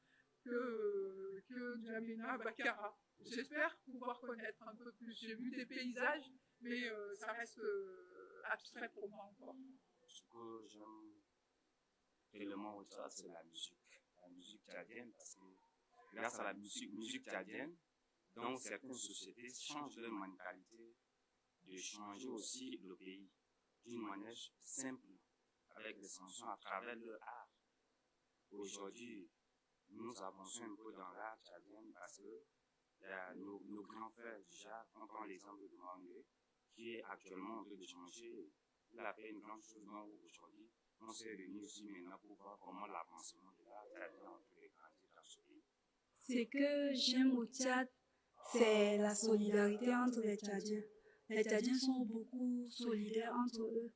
que N'Djamena Bakara. J'espère pouvoir connaître un peu plus. J'ai vu des paysages, mais ça reste abstrait pour moi encore. Ce que j'aime réellement au Tchad, c'est la musique tchadienne, parce que grâce à la musique tchadienne, donc certaines sociétés changent leur mentalité, de changer aussi le pays d'une manière simple, avec des sanctions à travers leur art. Aujourd'hui, nous avançons un peu dans l'art tchadien parce que nos grands frères déjà, on prend l'exemple de Mandé, qui est actuellement en train de changer. Il a fait une grande chose aujourd'hui. On s'est réunis ici maintenant pour voir comment l'avancement de l'art tchadien est en train de grandir dans ce pays. Ce que j'aime au Tchad, c'est la solidarité entre les Tchadiens. Les Tchadiens sont beaucoup solidaires entre eux.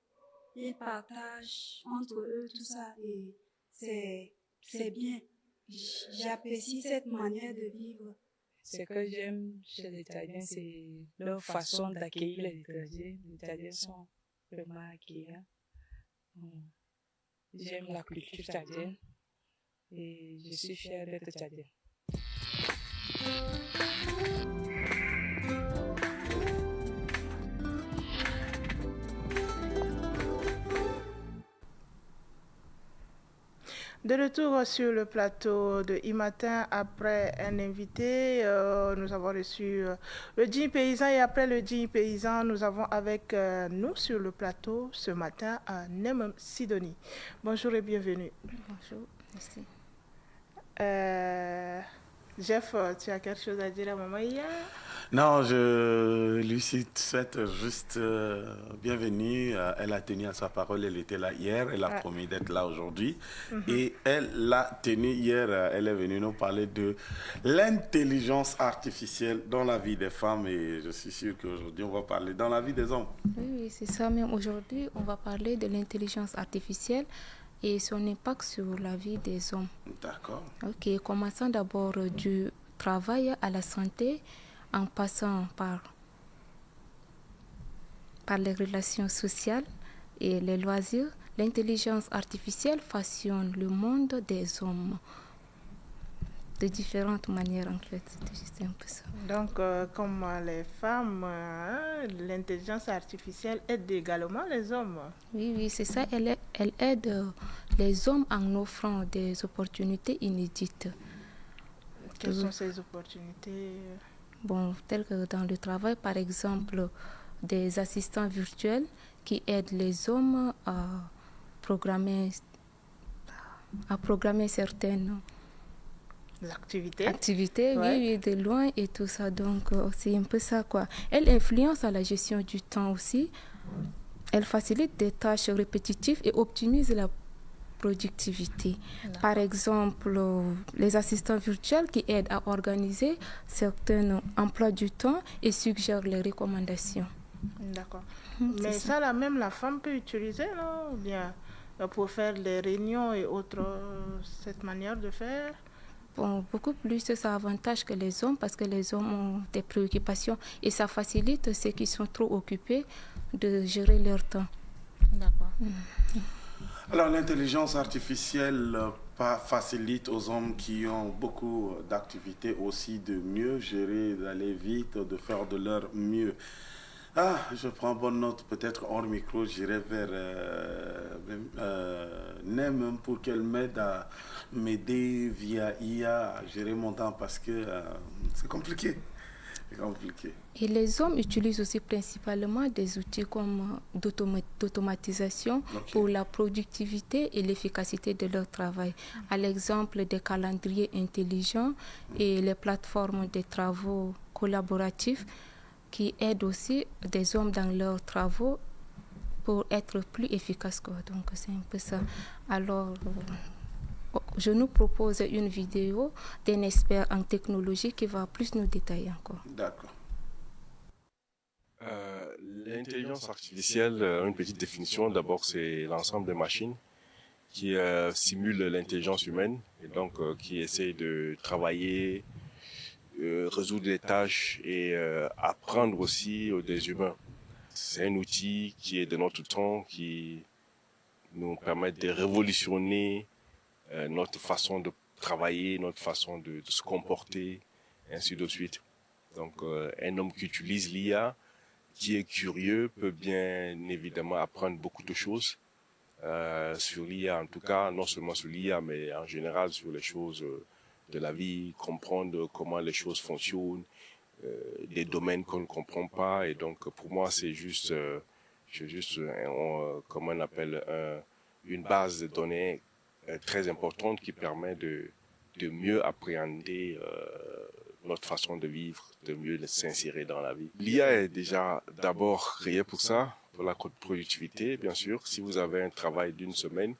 Ils partagent entre eux tout ça et c'est bien. J'apprécie cette manière de vivre. Ce que j'aime chez les Tchadiens, c'est leur façon d'accueillir les étrangers. Les Tchadiens sont vraiment accueillants. J'aime la culture tchadienne et je suis fière d'être tchadienne. De retour sur le plateau de iMatin, après un invité, nous avons reçu le Djinn Paysan et après le Djinn Paysan, nous avons avec nous sur le plateau ce matin Nem Sidoni. Bonjour et bienvenue. Bonjour, merci. Jeff, tu as quelque chose à dire à Maman Iya? Non, je lui souhaite juste bienvenue. Elle a tenu à sa parole, elle était là hier, elle a promis d'être là aujourd'hui. Et elle l'a tenu hier, elle est venue nous parler de l'intelligence artificielle dans la vie des femmes. Et je suis sûr qu'aujourd'hui, on va parler dans la vie des hommes. Oui, c'est ça même. Aujourd'hui, on va parler de l'intelligence artificielle et son impact sur la vie des hommes. D'accord. Ok, commençons d'abord du travail à la santé, en passant par les relations sociales et les loisirs. L'intelligence artificielle façonne le monde des hommes de différentes manières, en fait. C'est un peu ça. Donc, comme les femmes, l'intelligence artificielle aide également les hommes. Oui, c'est ça. Elle aide les hommes en offrant des opportunités inédites. Quelles sont ces opportunités? Bon, telles que dans le travail, par exemple, des assistants virtuels qui aident les hommes à programmer certaines activités, oui, de loin et tout ça. Donc, c'est un peu ça, quoi. Elle influence à la gestion du temps aussi. Elle facilite des tâches répétitives et optimise la productivité. Par exemple, les assistants virtuels qui aident à organiser certains emplois du temps et suggèrent les recommandations. D'accord. Mais ça, là, même la femme peut utiliser, non? Ou bien pour faire les réunions et autres, cette manière de faire? Bon, beaucoup plus, ça avantage que les hommes parce que les hommes ont des préoccupations et ça facilite ceux qui sont trop occupés de gérer leur temps. D'accord. Alors, l'intelligence artificielle facilite aux hommes qui ont beaucoup d'activités aussi de mieux gérer, d'aller vite, de faire de leur mieux. Ah, je prends bonne note, peut-être hors micro, j'irai vers Nem pour qu'elle m'aide à m'aider via IA à gérer mon temps parce que c'est compliqué. Et les hommes utilisent aussi principalement des outils comme d'automatisation pour la productivité et l'efficacité de leur travail. À l'exemple des calendriers intelligents et les plateformes de travaux collaboratifs qui aident aussi des hommes dans leurs travaux pour être plus efficaces, quoi. Donc c'est un peu ça. Alors, je nous propose une vidéo d'un expert en technologie qui va plus nous détailler encore. D'accord. L'intelligence artificielle, une petite définition, d'abord c'est l'ensemble des machines qui simulent l'intelligence humaine et donc qui essayent de travailler, résoudre des tâches et apprendre aussi des humains. C'est un outil qui est de notre temps, qui nous permet de révolutionner notre façon de travailler, notre façon de se comporter, ainsi de suite. Donc, un homme qui utilise l'IA, qui est curieux, peut bien évidemment apprendre beaucoup de choses sur l'IA, en tout cas, non seulement sur l'IA, mais en général sur les choses de la vie, comprendre comment les choses fonctionnent, des domaines qu'on ne comprend pas. Et donc, pour moi, c'est juste comment on appelle, une base de données très importante qui permet de mieux appréhender notre façon de vivre, de mieux s'insérer dans la vie. L'IA est déjà d'abord créée pour ça, pour la productivité, bien sûr. Si vous avez un travail d'une semaine,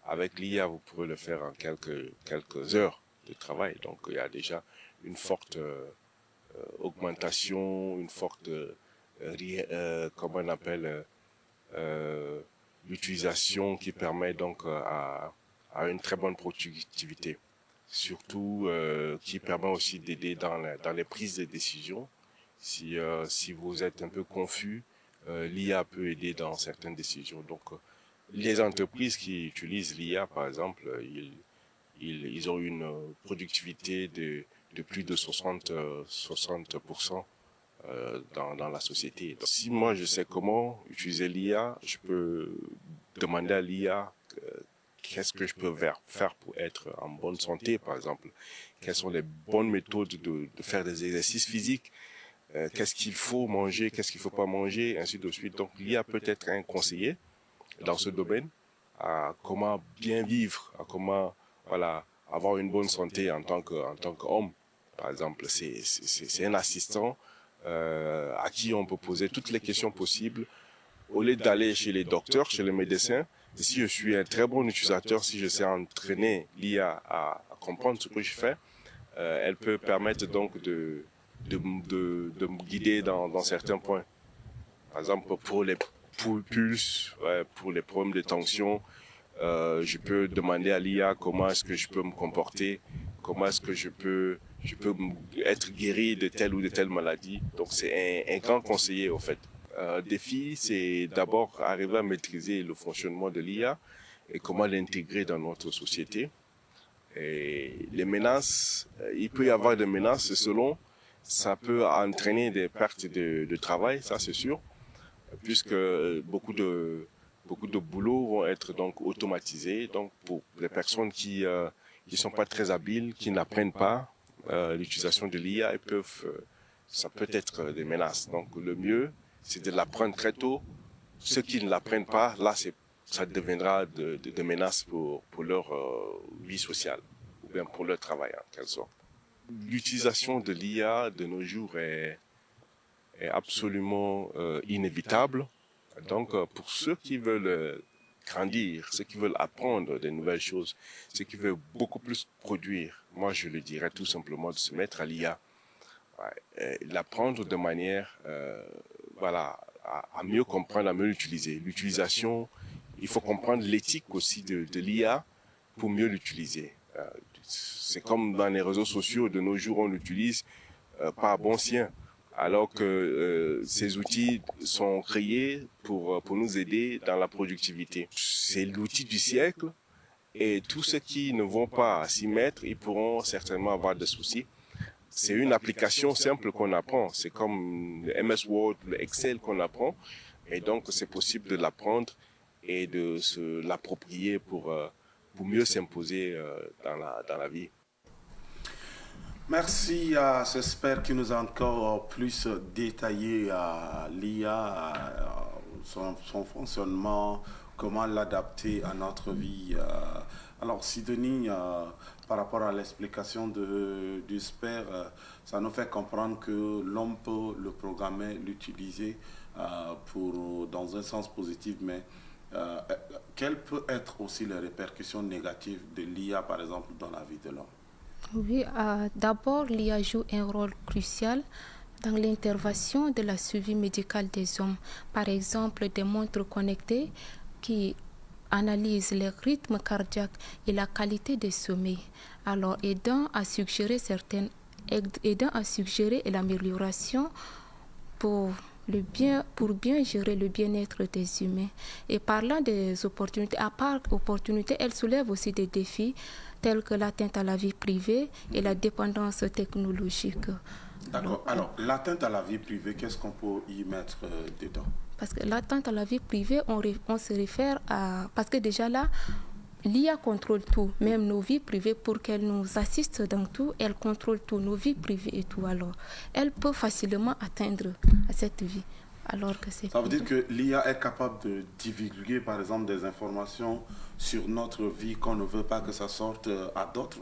avec l'IA, vous pourrez le faire en quelques heures de travail. Donc, il y a déjà une forte augmentation, une forte, comment on appelle, l'utilisation qui permet donc à une très bonne productivité. Surtout qui permet aussi d'aider dans les prises de décision. Si vous êtes un peu confus, l'IA peut aider dans certaines décisions. Donc, les entreprises qui utilisent l'IA, par exemple, ils ont une productivité de plus de 60% dans la société. Donc, si moi je sais comment utiliser l'IA, je peux demander à l'IA qu'est-ce que je peux faire pour être en bonne santé, par exemple. Quelles sont les bonnes méthodes de faire des exercices physiques, qu'est-ce qu'il faut manger, qu'est-ce qu'il ne faut pas manger, ainsi de suite. Donc l'IA peut être un conseiller dans ce domaine, à comment bien vivre, à comment avoir une bonne santé en tant qu'homme. Par exemple, c'est un assistant à qui on peut poser toutes les questions possibles. Au lieu d'aller chez les docteurs, chez les médecins, si je suis un très bon utilisateur, si je sais entraîner l'IA à comprendre ce que je fais, elle peut permettre donc de me guider dans certains points. Par exemple, pour les pulses, pour les problèmes de tension, je peux demander à l'IA comment est-ce que je peux me comporter, comment est-ce que je peux être guéri de telle ou de telle maladie. Donc c'est un grand conseiller au fait. Défi, c'est d'abord arriver à maîtriser le fonctionnement de l'IA et comment l'intégrer dans notre société. Et les menaces, il peut y avoir des menaces selon, ça peut entraîner des pertes de travail, ça c'est sûr, puisque beaucoup de boulots vont être donc automatisés. Donc pour les personnes qui sont pas très habiles, qui n'apprennent pas l'utilisation de l'IA, ça peut être des menaces. Donc le mieux, c'est de l'apprendre très tôt. Ceux qui ne l'apprennent pas, là, ça deviendra de menaces pour leur vie sociale ou bien pour leur travail en quelque sorte. L'utilisation de l'IA de nos jours est absolument inévitable. Donc, pour ceux qui veulent grandir, ceux qui veulent apprendre de nouvelles choses, ceux qui veulent beaucoup plus produire, moi, je le dirais tout simplement de se mettre à l'IA. L'apprendre de manière à mieux comprendre, à mieux l'utiliser. L'utilisation, il faut comprendre l'éthique aussi de l'IA pour mieux l'utiliser. C'est comme dans les réseaux sociaux, de nos jours, on l'utilise par bon sien, alors que ces outils sont créés pour nous aider dans la productivité. C'est l'outil du siècle et tous ceux qui ne vont pas s'y mettre, ils pourront certainement avoir des soucis. C'est une application simple qu'on apprend. C'est comme le MS Word, le Excel qu'on apprend. Et donc, c'est possible de l'apprendre et de se l'approprier pour mieux s'imposer dans la vie. Merci à ce expert qui nous a encore plus détaillé l'IA, son fonctionnement, comment l'adapter à notre vie. Alors, Sidonie, par rapport à l'explication du expert, ça nous fait comprendre que l'homme peut le programmer, l'utiliser dans un sens positif, mais quelles peuvent être aussi les répercussions négatives de l'IA, par exemple, dans la vie de l'homme? Oui, d'abord, l'IA joue un rôle crucial dans l'intervention de la suivi médicale des hommes. Par exemple, des montres connectées qui analysent les rythmes cardiaques et la qualité des sommeil, alors aidant à suggérer l'amélioration pour bien gérer le bien-être des humains. Et parlant des opportunités, à part opportunités, elle soulève aussi des défis tels que l'atteinte à la vie privée et la dépendance technologique. D'accord. Alors, l'atteinte à la vie privée, qu'est-ce qu'on peut y mettre dedans? Parce que l'atteinte à la vie privée, on se réfère à... Parce que déjà là, l'IA contrôle tout, même nos vies privées, pour qu'elle nous assiste dans tout, elle contrôle tout, nos vies privées et tout. Alors, elle peut facilement atteindre à cette vie. Alors que c'est... Ça veut dire que l'IA est capable de divulguer, par exemple, des informations sur notre vie qu'on ne veut pas que ça sorte à d'autres?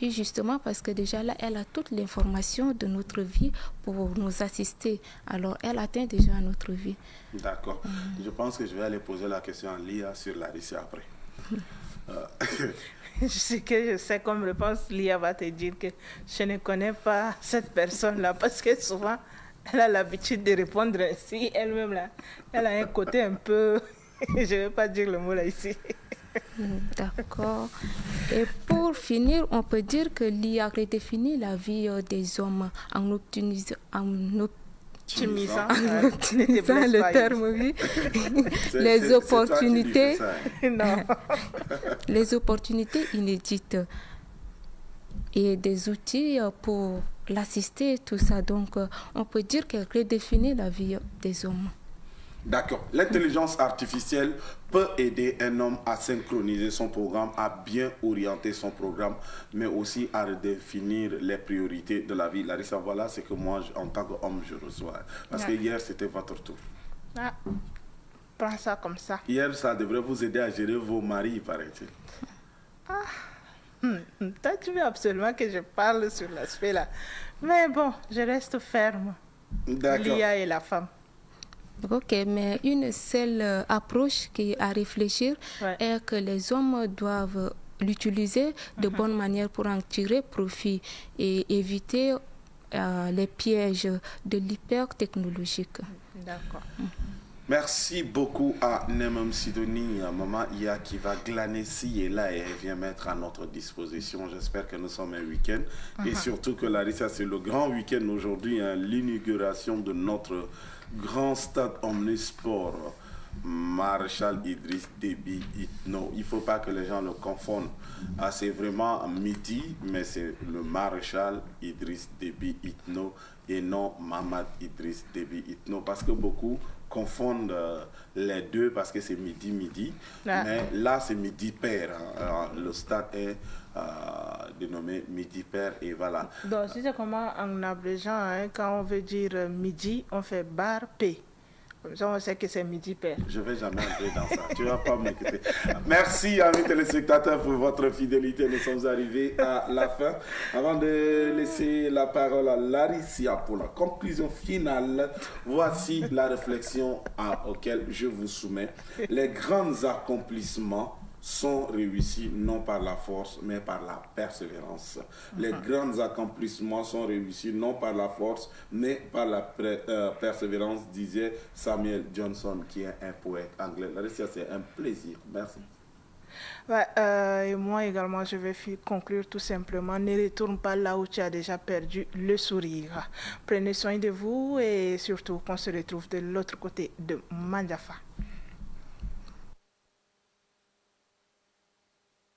Oui, justement, parce que déjà là, elle a toute l'information de notre vie pour nous assister. Alors, elle atteint déjà notre vie. D'accord. Je pense que je vais aller poser la question à l'IA sur la Russie après. Je sais comme réponse, l'IA va te dire que je ne connais pas cette personne-là parce que souvent, elle a l'habitude de répondre ainsi. Elle-même, là, elle a un côté un peu... je ne vais pas dire le mot là ici. D'accord. Et pour finir, on peut dire que l'IA redéfinit la vie des hommes en optimisant le terme, oui. Les opportunités inédites et des outils pour l'assister, tout ça. Donc, on peut dire qu'elle redéfinit la vie des hommes. D'accord. L'intelligence artificielle peut aider un homme à synchroniser son programme, à bien orienter son programme, mais aussi à redéfinir les priorités de la vie. Larissa, voilà ce que moi, en tant qu'homme, je reçois. Parce que hier, c'était votre tour. Ah, prends ça comme ça. Hier, ça devrait vous aider à gérer vos maris, paraît-il. Ah, Toi, tu veux absolument que je parle sur l'aspect là. Mais bon, je reste ferme. L'IA et la femme. Ok, mais une seule approche qui est à réfléchir est que les hommes doivent l'utiliser de bonne manière pour en tirer profit et éviter les pièges de l'hypertechnologique. D'accord. Merci beaucoup à Nemam Sidonie, Maman Ia, qui va glaner ci et là et elle vient mettre à notre disposition. J'espère que nous sommes un week-end et surtout que Larissa, c'est le grand week-end aujourd'hui, hein, l'inauguration de notre grand stade omnisport, Marshal Idriss Déby Itno. Il ne faut pas que les gens le confondent. Ah, c'est vraiment midi, mais c'est le Marshal Idriss Déby Itno et non Mamad Idriss Déby Itno, parce que beaucoup confondent les deux parce que c'est midi. Mais là c'est midi père, hein. Alors, le stade est dénommé midi père et voilà. Donc si c'est comment en abrégeant, hein, quand on veut dire midi, on fait bar P. Comme ça, on sait que c'est midi père. Je ne vais jamais entrer dans ça. Tu ne vas pas m'écouter. Merci, amis téléspectateurs, pour votre fidélité. Nous sommes arrivés à la fin. Avant de laisser la parole à Larissa pour la conclusion finale, voici la réflexion auquel je vous soumets. Les grands accomplissements sont réussis non par la force, mais par la persévérance. Les grands accomplissements sont réussis non par la force, mais par la persévérance, disait Samuel Johnson, qui est un poète anglais. Larissa, c'est un plaisir. Merci. Et moi également, je vais conclure tout simplement. Ne retourne pas là où tu as déjà perdu le sourire. Prenez soin de vous et surtout qu'on se retrouve de l'autre côté de Mandiafa.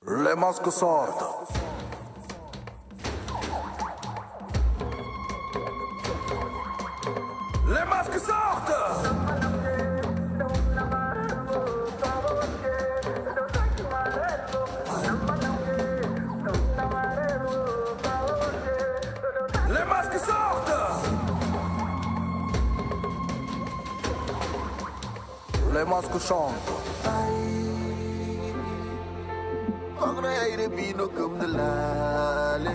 Les masques sortent. Les masques sortent. Les masques sortent. Les masques chantent. Congrès bino comme de l'allée,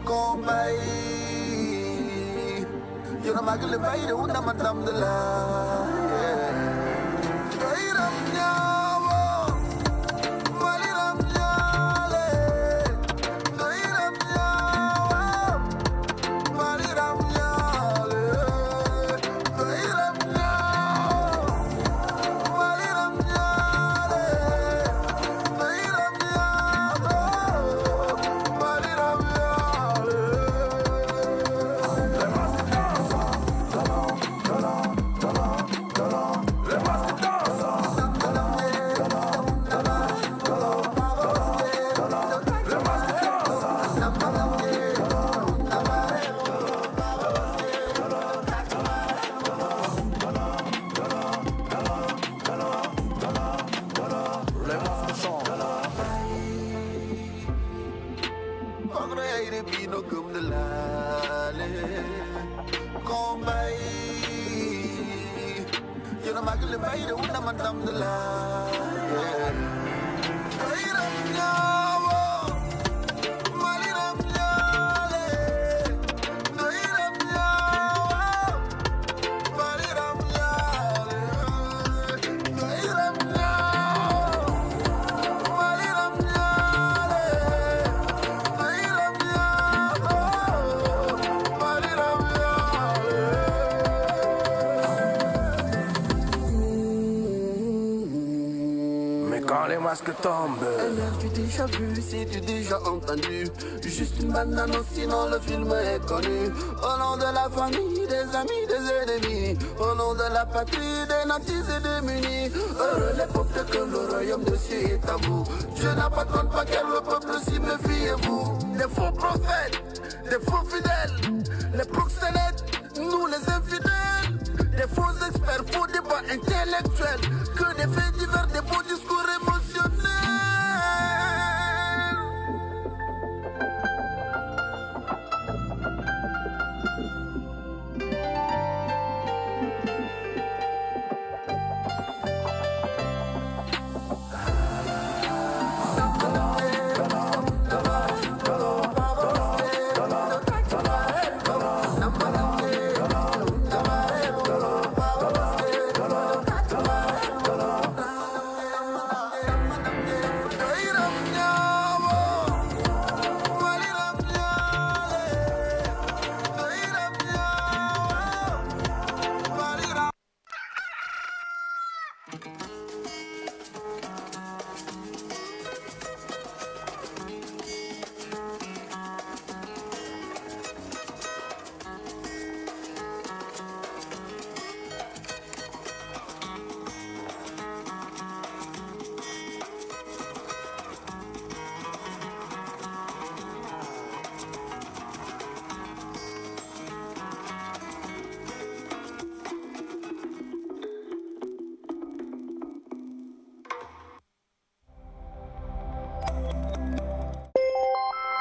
combat. Yo na magle baile una madame de la. Masque tombe. Tu déjà vu, si tu déjà entendu. Juste une bande annonce, sinon le film est connu. Au nom de la famille, des amis, des ennemis. Au nom de la patrie, des nantis et des munis. Heureux les peuples que le royaume de cieux est à vous. Dieu n'a pas de paquet, le peuple si méfiez-vous. Des faux prophètes, des faux fidèles. Les proxénètes, nous les infidèles. Des faux experts, faux débats intellectuels. Que des faits divers, des beaux discours émotionnels.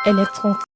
Electron